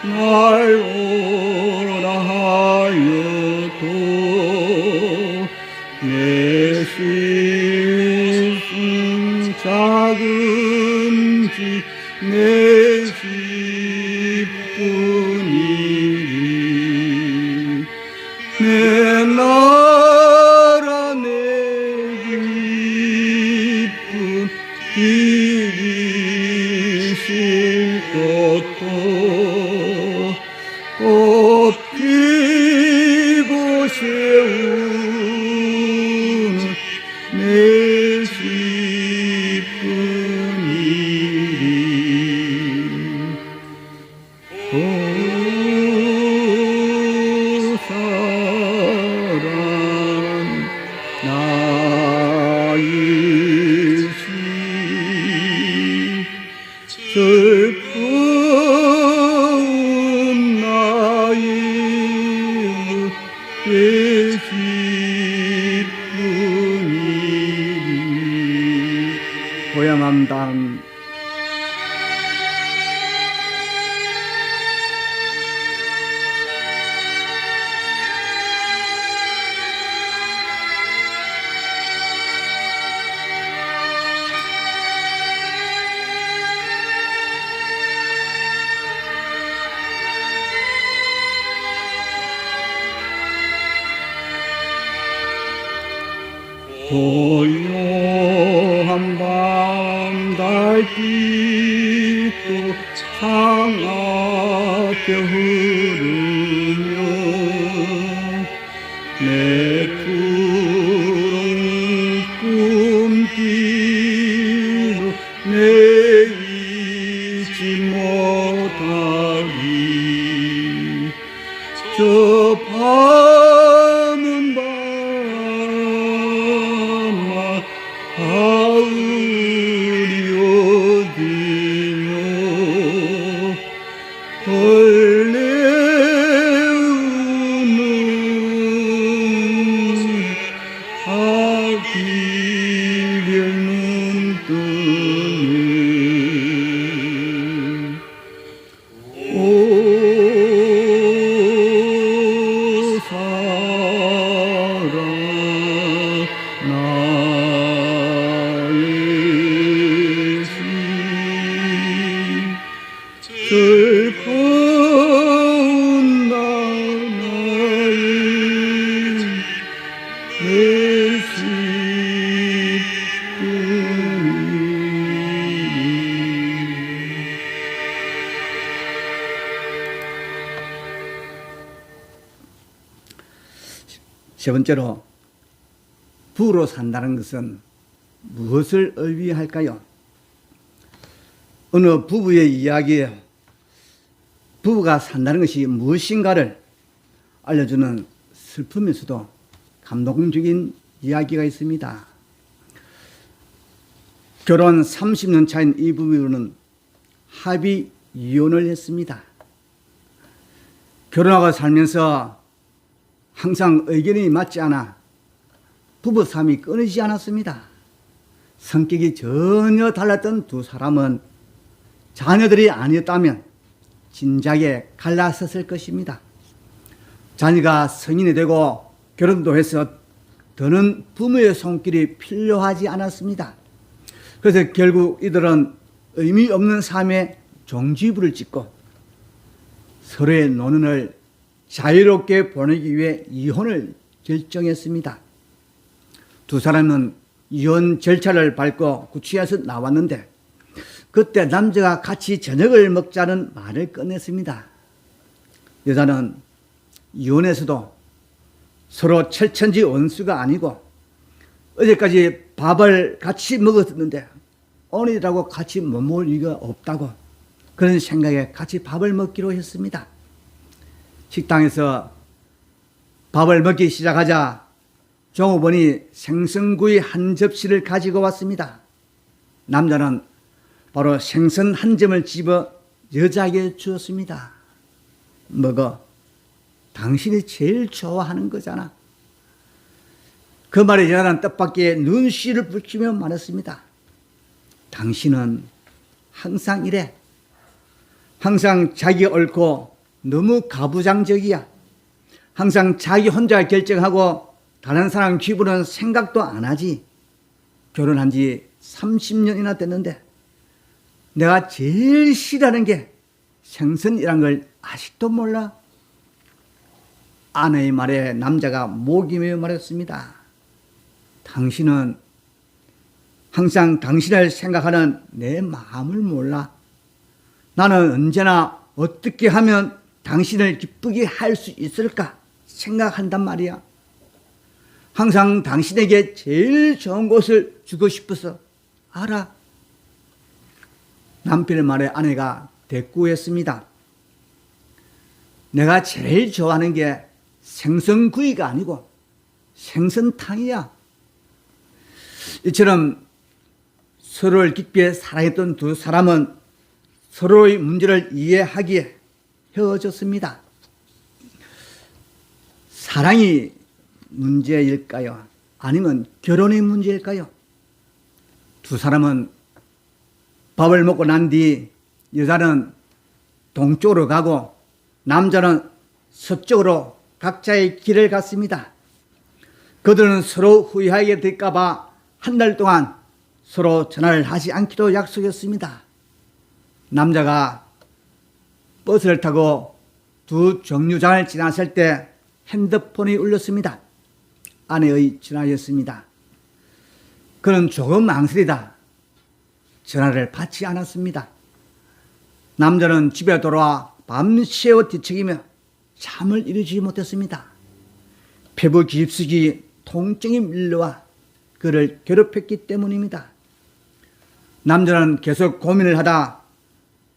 날 오라 하여도 내 심 작은 집 내 집뿐이니 내 나라 내 기쁨 길이 싣고도 꽃피고 세우는 내 집뿐이니 오 사랑 나의 집 슬픈 나의 내 집뿐이니 고향암당 고요한 밤 달빛도 창 앞에 흐르며 내 푸른 꿈길로 내 잊지 못하리 저 밤은 가을이 어디며 벌레 우는 아기 별눈 뜨는 오 사랑 나의 집 슬픈 나의 내 집뿐이니 세 번째로 부로 산다는 것은 무엇을 의미할까요? 어느 부부의 이야기예요. 부부가 산다는 것이 무엇인가를 알려주는 슬프면서도 감동적인 이야기가 있습니다. 결혼 30년 차인 이 부부는 합의 이혼을 했습니다. 결혼하고 살면서 항상 의견이 맞지 않아 부부 삶이 끊이지 않았습니다. 성격이 전혀 달랐던 두 사람은 자녀들이 아니었다면 진작에 갈라섰을 것입니다. 자녀가 성인이 되고 결혼도 해서 더는 부모의 손길이 필요하지 않았습니다. 그래서 결국 이들은 의미 없는 삶에 종지부를 찍고 서로의 노년을 자유롭게 보내기 위해 이혼을 결정했습니다. 두 사람은 이혼 절차를 밟고 구치소에서 나왔는데 그때 남자가 같이 저녁을 먹자는 말을 꺼냈습니다. 여자는 이혼에서도 서로 철천지 원수가 아니고 어제까지 밥을 같이 먹었는데 오늘이라고 같이 못 먹을 이유가 없다고 그런 생각에 같이 밥을 먹기로 했습니다. 식당에서 밥을 먹기 시작하자 종업원이 생선구이 한 접시를 가지고 왔습니다. 남자는 바로 생선 한 점을 집어 여자에게 주었습니다. 먹어. 당신이 제일 좋아하는 거잖아. 그 말에 여자는 뜻밖의 눈시를 붉히며 말했습니다. 당신은 항상 이래. 항상 자기 옳고 너무 가부장적이야. 항상 자기 혼자 결정하고 다른 사람 기분은 생각도 안 하지. 결혼한 지 30년이나 됐는데 내가 제일 싫어하는 게 생선이란 걸 아직도 몰라. 아내의 말에 남자가 목이 메어 말했습니다. 당신은 항상 당신을 생각하는 내 마음을 몰라. 나는 언제나 어떻게 하면 당신을 기쁘게 할 수 있을까 생각한단 말이야. 항상 당신에게 제일 좋은 것을 주고 싶어서 알아. 남편의 말에 아내가 대꾸했습니다. 내가 제일 좋아하는 게 생선구이가 아니고 생선탕이야. 이처럼 서로를 깊게 사랑했던 두 사람은 서로의 문제를 이해하기에 헤어졌습니다. 사랑이 문제일까요? 아니면 결혼이 문제일까요? 두 사람은 밥을 먹고 난 뒤 여자는 동쪽으로 가고 남자는 서쪽으로 각자의 길을 갔습니다. 그들은 서로 후회하게 될까 봐 한 달 동안 서로 전화를 하지 않기로 약속했습니다. 남자가 버스를 타고 두 정류장을 지났을 때 핸드폰이 울렸습니다. 아내의 전화였습니다. 그는 조금 망설이다 전화를 받지 않았습니다. 남자는 집에 돌아와 밤새워 뒤척이며 잠을 이루지 못했습니다. 폐부 깊숙이 통증이 밀려와 그를 괴롭혔기 때문입니다. 남자는 계속 고민을 하다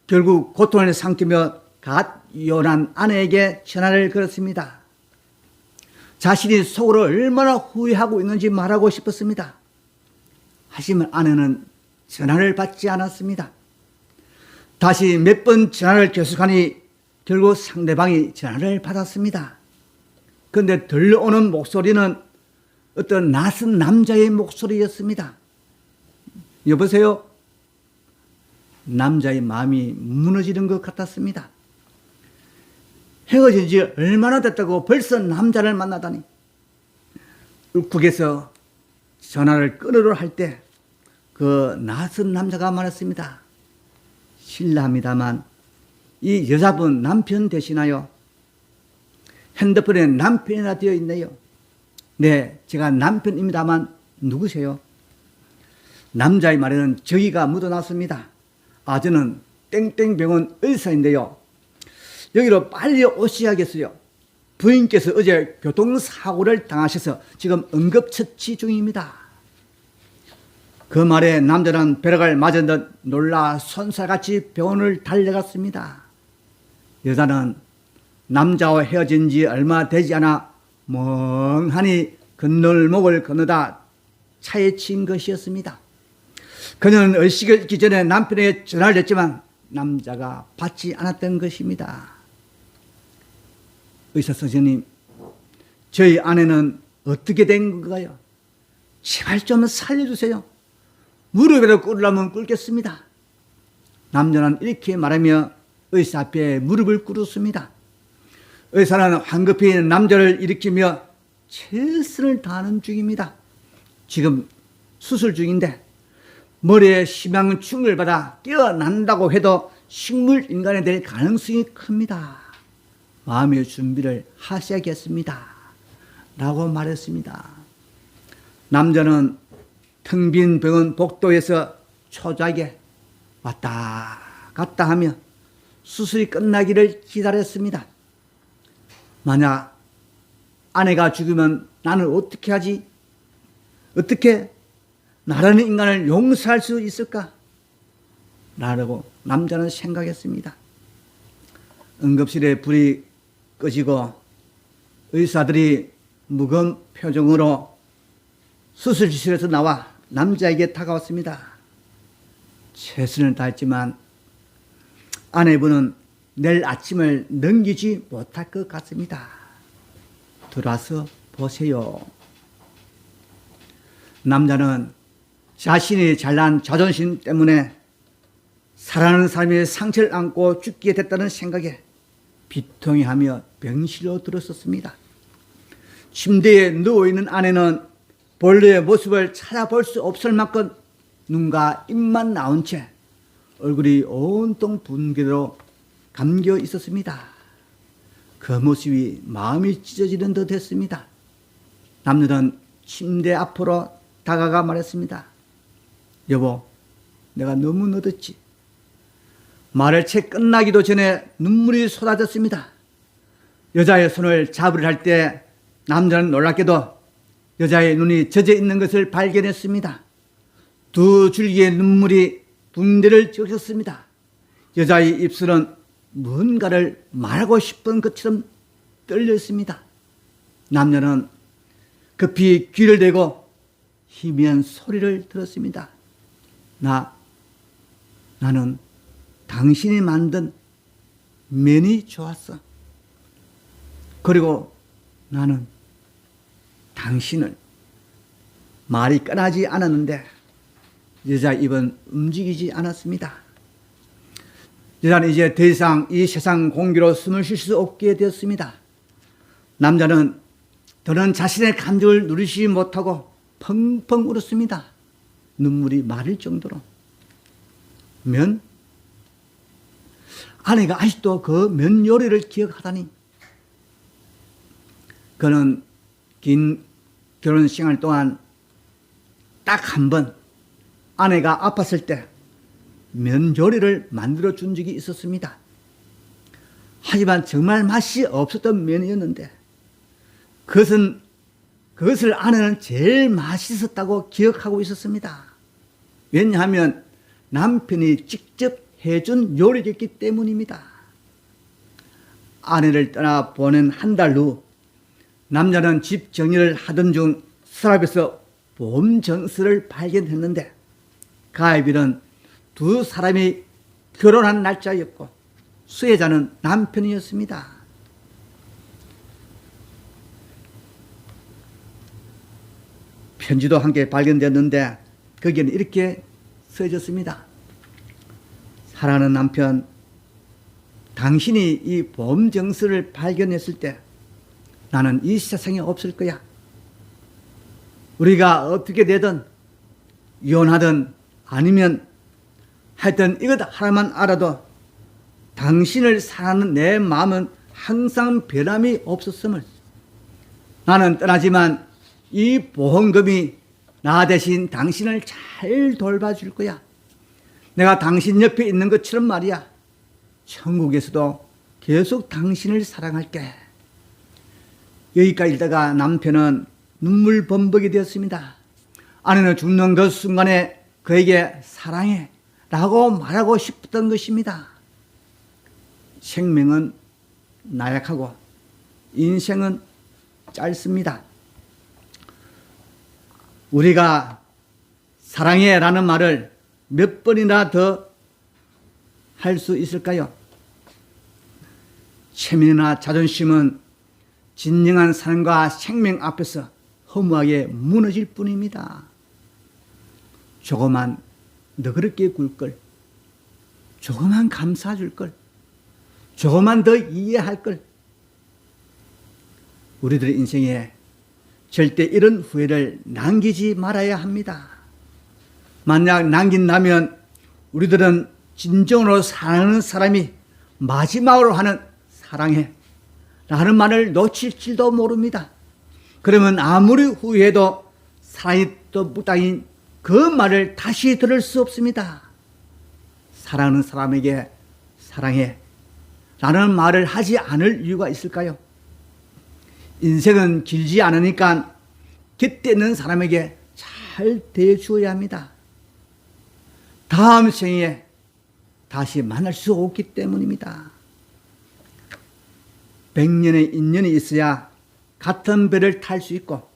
결국 고통을 삼키며 갓 이혼한 아내에게 전화를 걸었습니다. 자신이 속으로 얼마나 후회하고 있는지 말하고 싶었습니다. 하지만 아내는 전화를 받지 않았습니다. 다시 몇 번 전화를 계속하니 결국 상대방이 전화를 받았습니다. 그런데 들려오는 목소리는 어떤 낯선 남자의 목소리였습니다. 여보세요? 남자의 마음이 무너지는 것 같았습니다. 헤어진 지 얼마나 됐다고 벌써 남자를 만나다니. 울컥해서 전화를 끊으려 할 때 그 낯선 남자가 말했습니다. 실례합니다만 이 여자분 남편 되시나요? 핸드폰에 남편이라 되어 있네요. 네, 제가 남편입니다만 누구세요? 남자의 말에는 저기가 묻어났습니다. 아, 저는 땡땡병원 의사인데요. 여기로 빨리 오셔야겠어요. 부인께서 어제 교통사고를 당하셔서 지금 응급처치 중입니다. 그 말에 남자는 벼락을 맞은 듯 놀라 손살같이 병원을 달려갔습니다. 여자는 남자와 헤어진 지 얼마 되지 않아 멍하니 건널목을 건너다 차에 치인 것이었습니다. 그녀는 의식을 잃기 전에 남편에게 전화를 했지만 남자가 받지 않았던 것입니다. 의사 선생님, 저희 아내는 어떻게 된 건가요? 제발 좀 살려주세요. 무릎에도 꿇으려면 꿇겠습니다. 남자는 이렇게 말하며 의사 앞에 무릎을 꿇었습니다. 의사는 황급히 남자를 일으키며 최선을 다하는 중입니다. 지금 수술 중인데 머리에 심한 충격을 받아 깨어난다고 해도 식물인간이 될 가능성이 큽니다. 마음의 준비를 하셔야겠습니다. 라고 말했습니다. 남자는 텅 빈 병원 복도에서 초조하게 왔다 갔다 하며 수술이 끝나기를 기다렸습니다. 만약 아내가 죽으면 나는 어떻게 하지? 어떻게 나라는 인간을 용서할 수 있을까? 라고 남자는 생각했습니다. 응급실에 불이 꺼지고 의사들이 무거운 표정으로 수술실에서 나와 남자에게 다가왔습니다. 최선을 다했지만 아내분은 내일 아침을 넘기지 못할 것 같습니다. 들어와서 보세요. 남자는 자신이 잘난 자존심 때문에 사랑하는 사람의 상처를 안고 죽게 됐다는 생각에 비통해하며 병실로 들어섰습니다. 침대에 누워있는 아내는 본래의 모습을 찾아볼 수 없을 만큼 눈과 입만 나온 채 얼굴이 온통 붕괴로 감겨 있었습니다. 그 모습이 마음이 찢어지는 듯 했습니다. 남자는 침대 앞으로 다가가 말했습니다. 여보, 내가 너무 늦었지. 말을 채 끝나기도 전에 눈물이 쏟아졌습니다. 여자의 손을 잡으려 할 때 남자는 놀랍게도 여자의 눈이 젖어 있는 것을 발견했습니다. 두 줄기의 눈물이 붕대를 적셨습니다. 여자의 입술은 뭔가를 말하고 싶은 것처럼 떨려 있습니다. 남자는 급히 귀를 대고 희미한 소리를 들었습니다. 나는 당신이 만든 면이 좋았어. 그리고 나는 당신을. 말이 끝나지 않았는데 여자 입은 움직이지 않았습니다. 여자는 이제 더 이상 이 세상 공기로 숨을 쉴 수 없게 되었습니다. 남자는 더는 자신의 감정을 누리지 못하고 펑펑 울었습니다. 눈물이 마를 정도로. 아내가 아직도 그 면 요리를 기억하다니. 그는 긴 결혼 생활 동안 딱 한 번 아내가 아팠을 때 면 요리를 만들어 준 적이 있었습니다. 하지만 정말 맛이 없었던 면이었는데 그것을 아내는 제일 맛있었다고 기억하고 있었습니다. 왜냐하면 남편이 직접 해준 요리였기 때문입니다. 아내를 떠나 보낸 한 달 후 남자는 집 정리를 하던 중 서랍에서 보험 정서를 발견했는데 가입일은 두 사람이 결혼한 날짜였고 수혜자는 남편이었습니다. 편지도 함께 발견됐는데 거기에는 이렇게 써졌습니다. 사랑하는 남편, 당신이 이 보험 정서를 발견했을 때 나는 이 세상에 없을 거야. 우리가 어떻게 되든 이혼하든 아니면 하여튼 이것 하나만 알아도 당신을 사랑하는 내 마음은 항상 변함이 없었음을. 나는 떠나지만 이 보험금이 나 대신 당신을 잘 돌봐줄 거야. 내가 당신 옆에 있는 것처럼 말이야. 천국에서도 계속 당신을 사랑할게. 여기까지 읽다가 남편은 눈물 범벅이 되었습니다. 아내는 죽는 그 순간에 그에게 사랑해 라고 말하고 싶었던 것입니다. 생명은 나약하고 인생은 짧습니다. 우리가 사랑해라는 말을 몇 번이나 더 할 수 있을까요? 체면이나 자존심은 진정한 사랑과 생명 앞에서 허무하게 무너질 뿐입니다. 조금만 너그럽게 굴걸, 조금만 감싸줄걸, 조금만 더 이해할걸. 우리들의 인생에 절대 이런 후회를 남기지 말아야 합니다. 만약 남긴다면 우리들은 진정으로 사랑하는 사람이 마지막으로 하는 사랑해 라는 말을 놓칠지도 모릅니다. 그러면 아무리 후회해도 사랑이 또 무당인 그 말을 다시 들을 수 없습니다. 사랑하는 사람에게 사랑해 라는 말을 하지 않을 이유가 있을까요? 인생은 길지 않으니까 곁에 있는 사람에게 잘 대해주어야 합니다. 다음 생에 다시 만날 수 없기 때문입니다. 100년의 인연이 있어야 같은 배를 탈 수 있고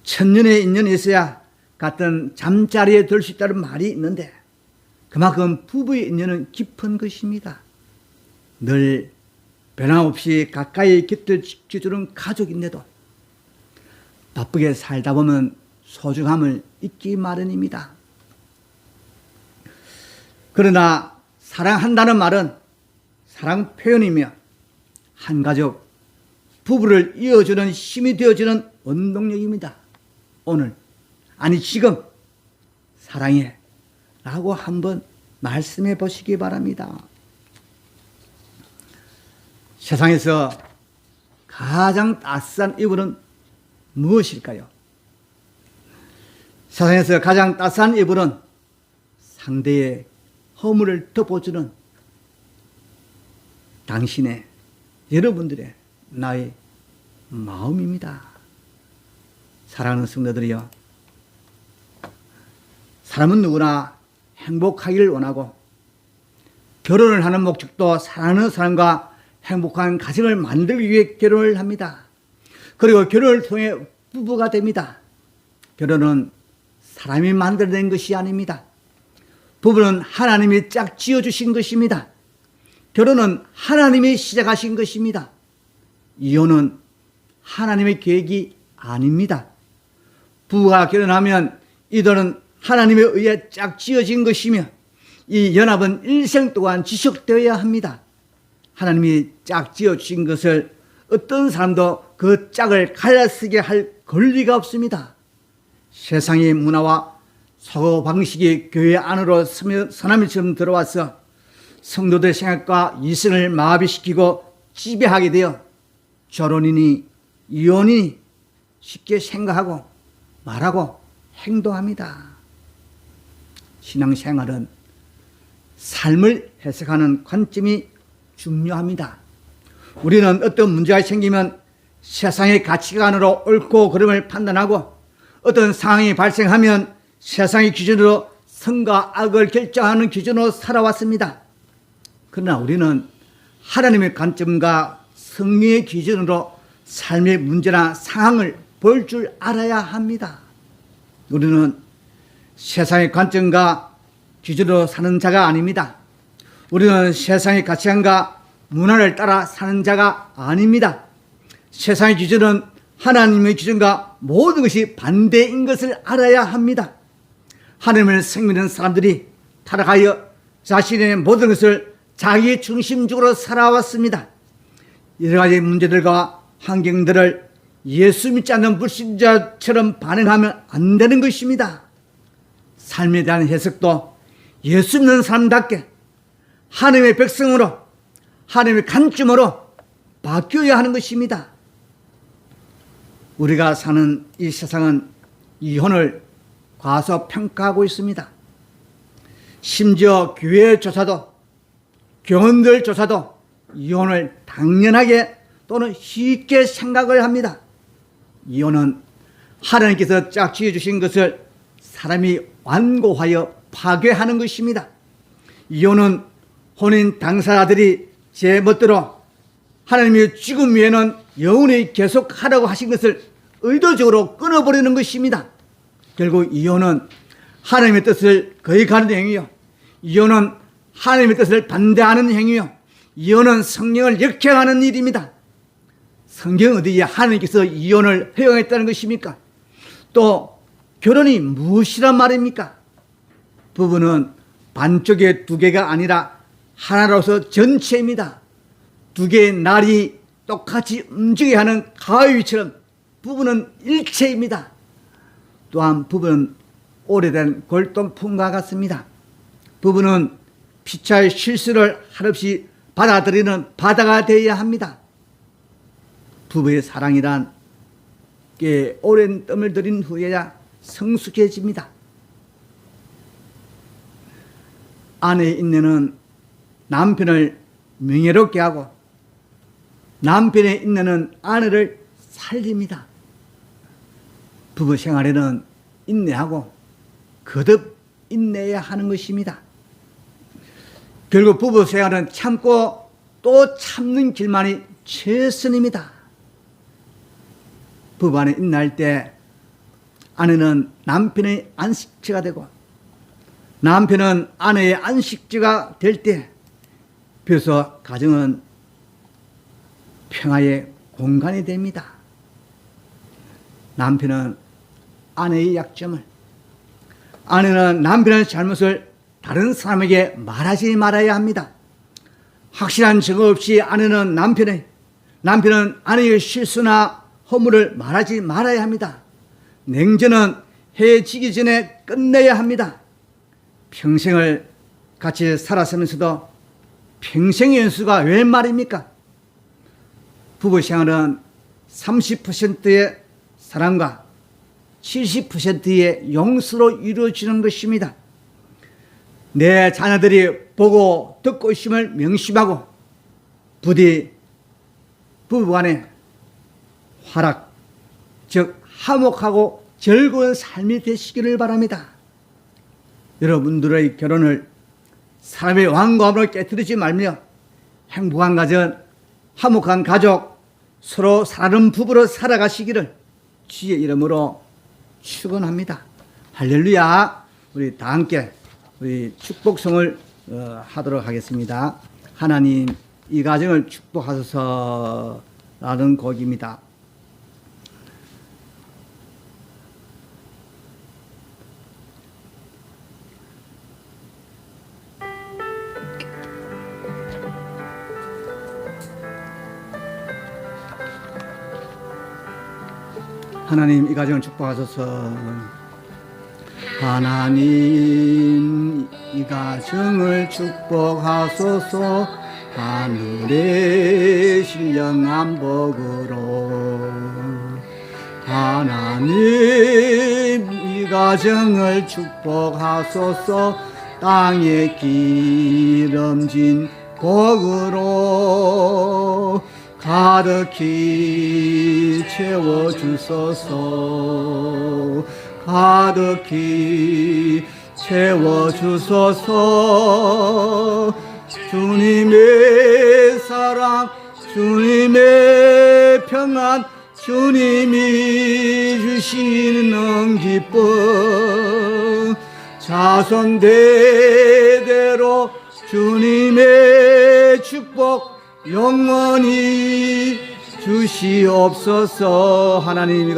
1000년의 인연이 있어야 같은 잠자리에 들 수 있다는 말이 있는데 그만큼 부부의 인연은 깊은 것입니다. 늘 변함없이 가까이 곁을 지켜주는 가족인데도 바쁘게 살다 보면 소중함을 잊기 마련입니다. 그러나 사랑한다는 말은 사랑 표현이며 한 가족, 부부를 이어주는 힘이 되어주는 원동력입니다. 오늘, 아니 지금 사랑해 라고 한번 말씀해 보시기 바랍니다. 세상에서 가장 따스한 이불은 무엇일까요? 세상에서 가장 따스한 이불은 상대의 허물을 덮어주는 당신의, 여러분들의 나의 마음입니다. 사랑하는 성도들이여, 사람은 누구나 행복하기를 원하고 결혼을 하는 목적도 사랑하는 사람과 행복한 가정을 만들기 위해 결혼을 합니다. 그리고 결혼을 통해 부부가 됩니다. 결혼은 사람이 만들어낸 것이 아닙니다. 부부는 하나님이 짝 지어주신 것입니다. 결혼은 하나님이 시작하신 것입니다. 이혼은 하나님의 계획이 아닙니다. 부부가 결혼하면 이들은 하나님에 의해 짝 지어진 것이며 이 연합은 일생 동안 지속되어야 합니다. 하나님이 짝 지어주신 것을 어떤 사람도 그 짝을 갈라쓰게 할 권리가 없습니다. 세상의 문화와 사고방식이 교회 안으로 쓰나미처럼 들어와서 성도들의 생각과 이성을 마비시키고 지배하게 되어 결혼이니 이혼이니 쉽게 생각하고 말하고 행동합니다. 신앙생활은 삶을 해석하는 관점이 중요합니다. 우리는 어떤 문제가 생기면 세상의 가치관으로 옳고 그름을 판단하고 어떤 상황이 발생하면 세상의 기준으로 선과 악을 결정하는 기준으로 살아왔습니다. 그러나 우리는 하나님의 관점과 성령의 기준으로 삶의 문제나 상황을 볼 줄 알아야 합니다. 우리는 세상의 관점과 기준으로 사는 자가 아닙니다. 우리는 세상의 가치관과 문화를 따라 사는 자가 아닙니다. 세상의 기준은 하나님의 기준과 모든 것이 반대인 것을 알아야 합니다. 하나님을 섬기는 사람들이 타락하여 자신의 모든 것을 자기 중심적으로 살아왔습니다. 여러 가지 문제들과 환경들을 예수 믿지 않는 불신자처럼 반응하면 안 되는 것입니다. 삶에 대한 해석도 예수 믿는 사람답게 하나님의 백성으로 하나님의 관점으로 바뀌어야 하는 것입니다. 우리가 사는 이 세상은 이혼을 과소평가하고 있습니다. 심지어 교회조차도 교원들조차도 이혼을 당연하게 또는 쉽게 생각을 합니다. 이혼은 하나님께서 짝지어 주신 것을 사람이 완고하여 파괴하는 것입니다. 이혼은 혼인 당사자들이 제 멋대로 하나님이 죽음 위에는 영원히 계속하라고 하신 것을 의도적으로 끊어버리는 것입니다. 결국 이혼은 하나님의 뜻을 거역하는 행위요, 이혼은 하나님의 뜻을 반대하는 행위요, 이혼은 성령을 역행하는 일입니다. 성경 어디에 하나님께서 이혼을 허용했다는 것입니까? 또 결혼이 무엇이란 말입니까? 부부는 반쪽의 두 개가 아니라 하나로서 전체입니다. 두 개의 날이 똑같이 움직여야 하는 가위처럼 부부는 일체입니다. 또한 부부는 오래된 골동품과 같습니다. 부부는 피차의 실수를 한없이 받아들이는 바다가 되어야 합니다. 부부의 사랑이란 꽤 오랜 땀을 들인 후에야 성숙해집니다. 아내의 인내는 남편을 명예롭게 하고 남편의 인내는 아내를 살립니다. 부부 생활에는 인내하고 거듭 인내해야 하는 것입니다. 결국 부부 생활은 참고 또 참는 길만이 최선입니다. 부부 안에 인내할 때 아내는 남편의 안식처가 되고 남편은 아내의 안식처가 될 때 비로소 가정은 평화의 공간이 됩니다. 남편은 아내의 약점을, 아내는 남편의 잘못을 다른 사람에게 말하지 말아야 합니다. 확실한 증거 없이 아내는 남편은 아내의 실수나 허물을 말하지 말아야 합니다. 냉전은 해 지기 전에 끝내야 합니다. 평생을 같이 살았으면서도 평생의 연수가 웬 말입니까? 부부 생활은 30%의 사랑과 70%의 용서로 이루어지는 것입니다. 내 자녀들이 보고 듣고 있음을 명심하고 부디 부부간에 화락, 즉 화목하고 즐거운 삶이 되시기를 바랍니다. 여러분들의 결혼을 사람의 완고함으로 깨뜨리지 말며 행복한 가정, 화목한 가족, 서로 사랑하는 부부로 살아가시기를 주의 이름으로 축원합니다. 할렐루야. 우리 다 함께 우리 축복성을 하도록 하겠습니다. 하나님, 이 가정을 축복하소서라는 곡입니다. 하나님, 이 가정을 축복하소서. 하나님, 이 가정을 축복하소서. 하늘의 신령한 복으로 하나님, 이 가정을 축복하소서. 땅에 기름진 복으로 가득히 채워주소서. 가득히 채워주소서. 주님의 사랑, 주님의 평안, 주님이 주시는 기쁨, 자손 대대로 주님의 축복 영원히 주시옵소서. 하나님,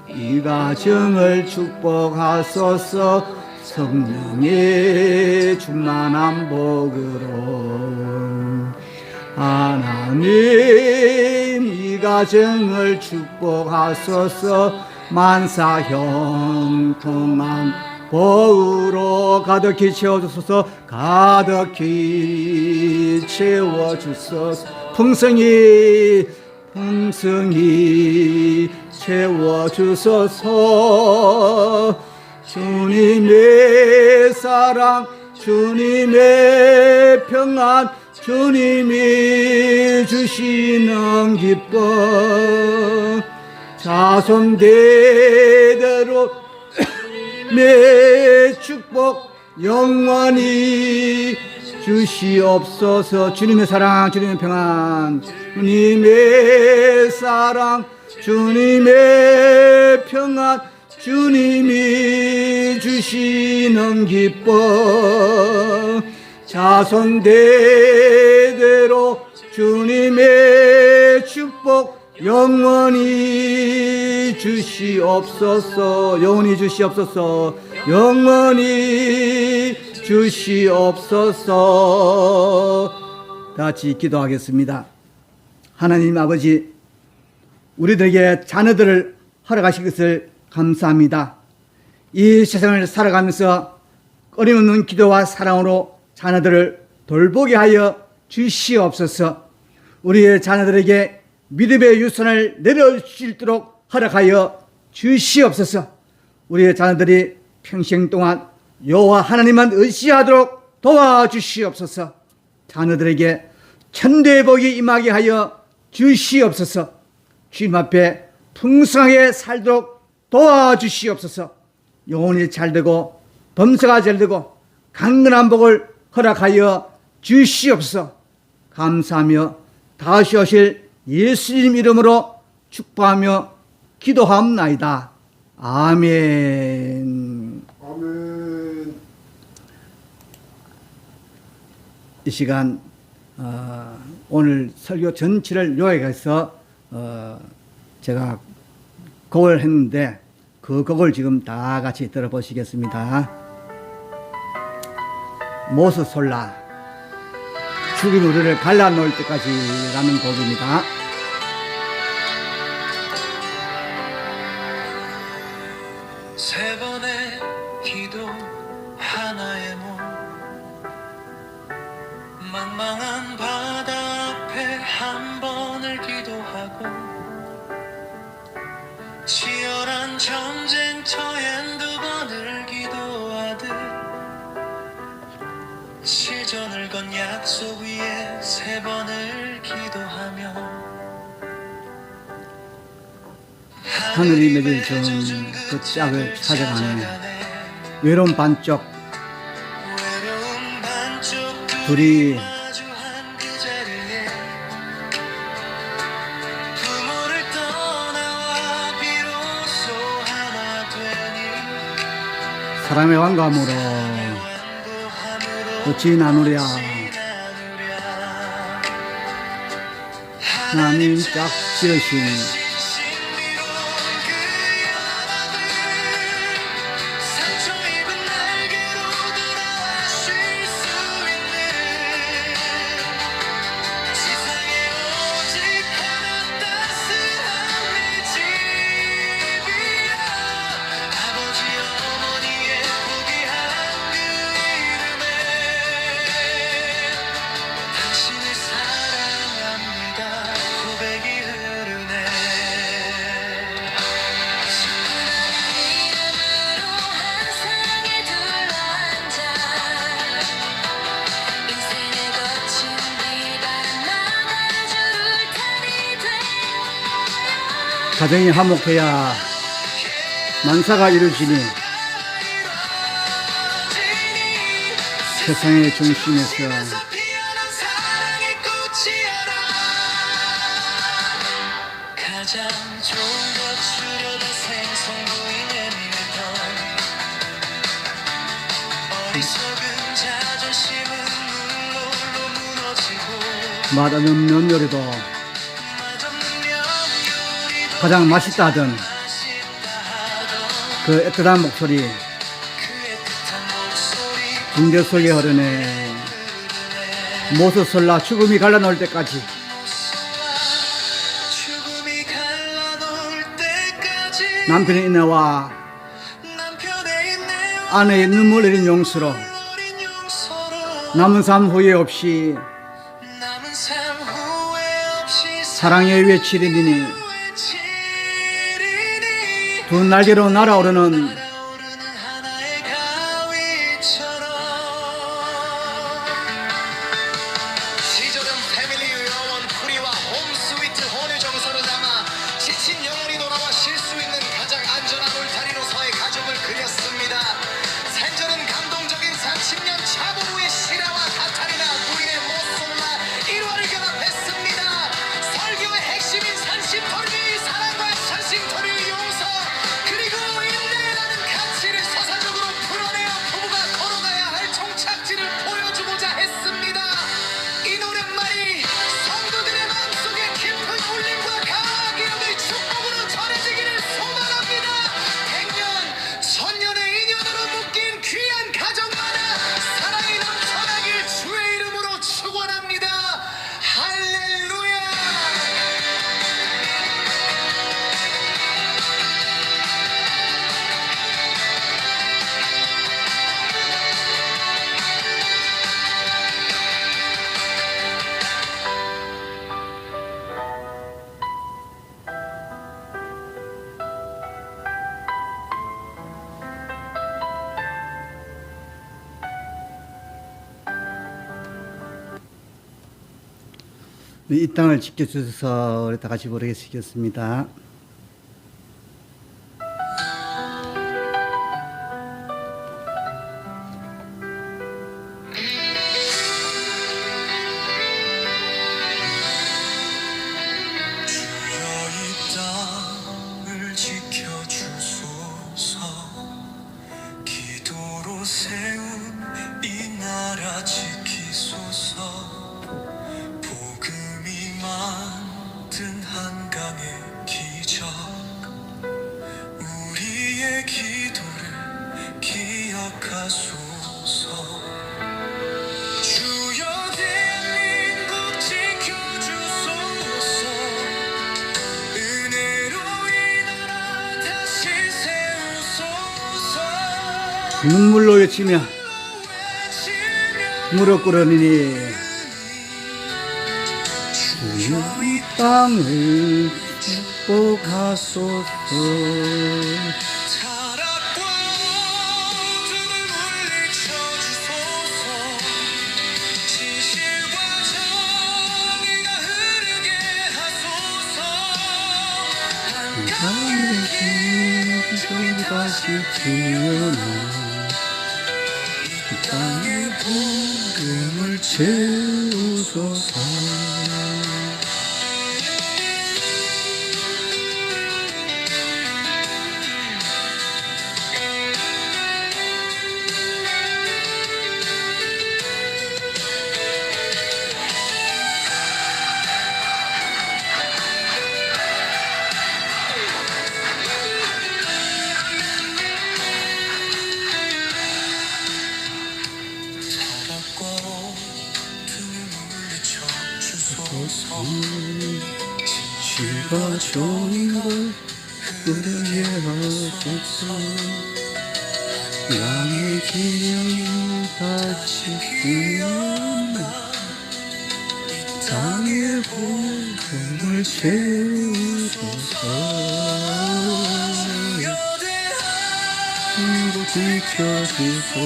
이 가정을 축복하소서. 성령의 충만한 복으로 하나님, 이 가정을 축복하소서. 만사 형통한 복으로 가득히 채워주소서. 가득히 채워주소서. 풍성히 채워주소서. 주님의 사랑, 주님의 평안, 주님이 주시는 기쁨, 자손 대대로 내 축복 영원히 주시옵소서. 주님의 사랑, 주님의 평안, 주님의 사랑, 주님의 평안, 주님이 주시는 기쁨, 자손 대대로 주님의 축복 영원히 주시옵소서. 영원히 주시옵소서. 영원히 주시옵소서. 다 같이 기도하겠습니다. 하나님 아버지, 우리들에게 자녀들을 허락하신 것을 감사합니다. 이 세상을 살아가면서 끊임없는 기도와 사랑으로 자녀들을 돌보게 하여 주시옵소서. 우리의 자녀들에게 믿음의 유산을 내려주시도록 허락하여 주시옵소서. 우리의 자녀들이 평생 동안 여호와 하나님만 의지하도록 도와주시옵소서. 자녀들에게 천대의 복이 임하게 하여 주시옵소서. 주님 앞에 풍성하게 살도록 도와주시옵소서. 영혼이 잘되고 범사가 잘되고 강건한 복을 허락하여 주시옵소서. 감사하며 다시 오실 예수님 이름으로 축복하며 기도하옵나이다. 아멘. 아멘. 이 시간 오늘 설교 전체를 요약해서 제가 곡을 했는데 그 곡을 지금 다 같이 들어보시겠습니다. 모서솔라 죽은 우리를 갈라놓을 때까지 라는 곡입니다. 세 번의 기도 하나의 몸, 망망한 바다 앞에 한 번을 기도하고 치열한 전쟁터엔 두 번을 기도하듯 실전을 건 약속 위에 세 번을 기도하며 하늘이 맺어준 그 짝을 찾아가네. 외로운 반쪽 둘이 사랑의 wan감으로 꽃이 나누랴. 하나님 짝 지으신 가정이 화목해야 만사가 이루어지니 세상의 중심에서 가장 좋은 것 주려다 생선구이에 밀던 어리석은 자존심은 눈물로 무너지고 맛없는 요리도 가장 맛있다 하던 그 애틋한 목소리 군대 속에 흐르네. 모서솔라 죽음이 갈라놓을 때까지. 남편의 인내와 아내의 눈물 흘린 용서로 남은 삶 후회 없이 사랑의 외치리니 두 날개로 날아오르는 시절은 패밀리 요원 프리와 홈스위트 혼의 정서를 담아 지친 영혼이 돌아와 쉴 수 있는 가장 안전한 울타리로서의 가족을 그렸습니다. 생전은 감동적인 30년 차부부의 실화와 다탈이 나 이 땅을 지켜주셔서 우리 다 같이 부르겠습니다. 주여 이 땅을 지켜주소서. 기도로 세운 이 나라 지키소서. 복음이 만든 한강의 기적, 우리의 기도를 기억하소서. 주여 대한민국 지켜주소서. 은혜로 이 나라 다시 세우소서. 눈물로 외치며 무릎 꿇으니 주여 이 땅을 축복하소서. 타락과 어둠을 물리쳐주소서. 진실과 정의가 흐르게 하소서. 한강의 기적이 다시 피어나 이 땅의 복음을 채우소서. 타락과 어둠을 물리쳐주소서. 진실과 정의를 흐르게 하소서. 양의 기념이 다시 피어나 땅의 복음을 채우소서. 한국 지켜주소서.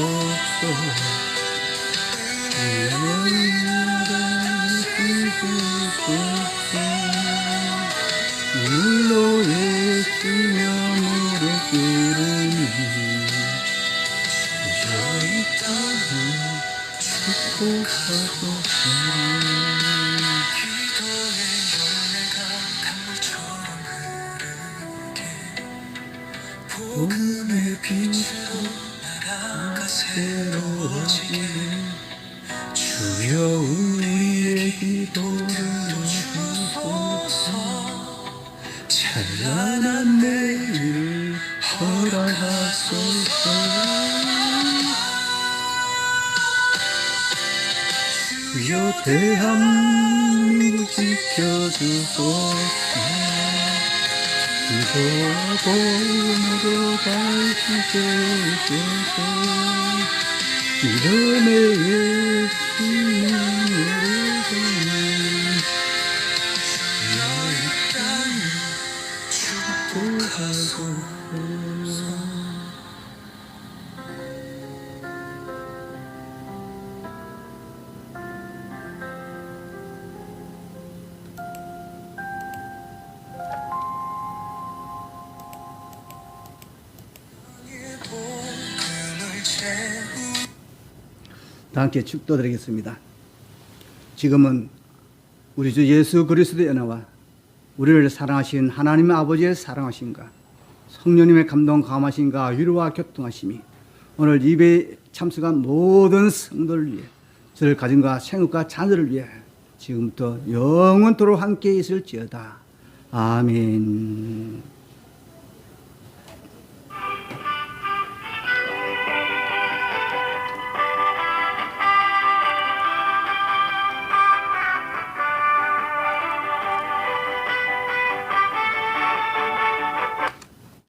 물로 외치며 무릎 꿇으니 주여 이 땅을 축복하소서. 기도의 열매가 강물처럼 흐르게, 복음의 빛으로 나라가 새로워지게. 주여 우리의 기도를 주소서. 찬란한 내일 허락하소서. 주여 대한민국 지켜주소서. 기도와 복음으로 다시 세우소서. 이름의 예수님의 이름을 축복하소서. 복음을 채우. 다 함께 축도드리겠습니다. 지금은 우리 주 예수 그리스도의 은혜와 우리를 사랑하신 하나님 아버지의 사랑하심과 성령님의 감동 감하심과 위로와 교통하심이 오늘 예배에 참석한 모든 성도를 위해 저를 가정과 생업과 자녀를 위해 지금부터 영원토록 함께 있을지어다. 아멘.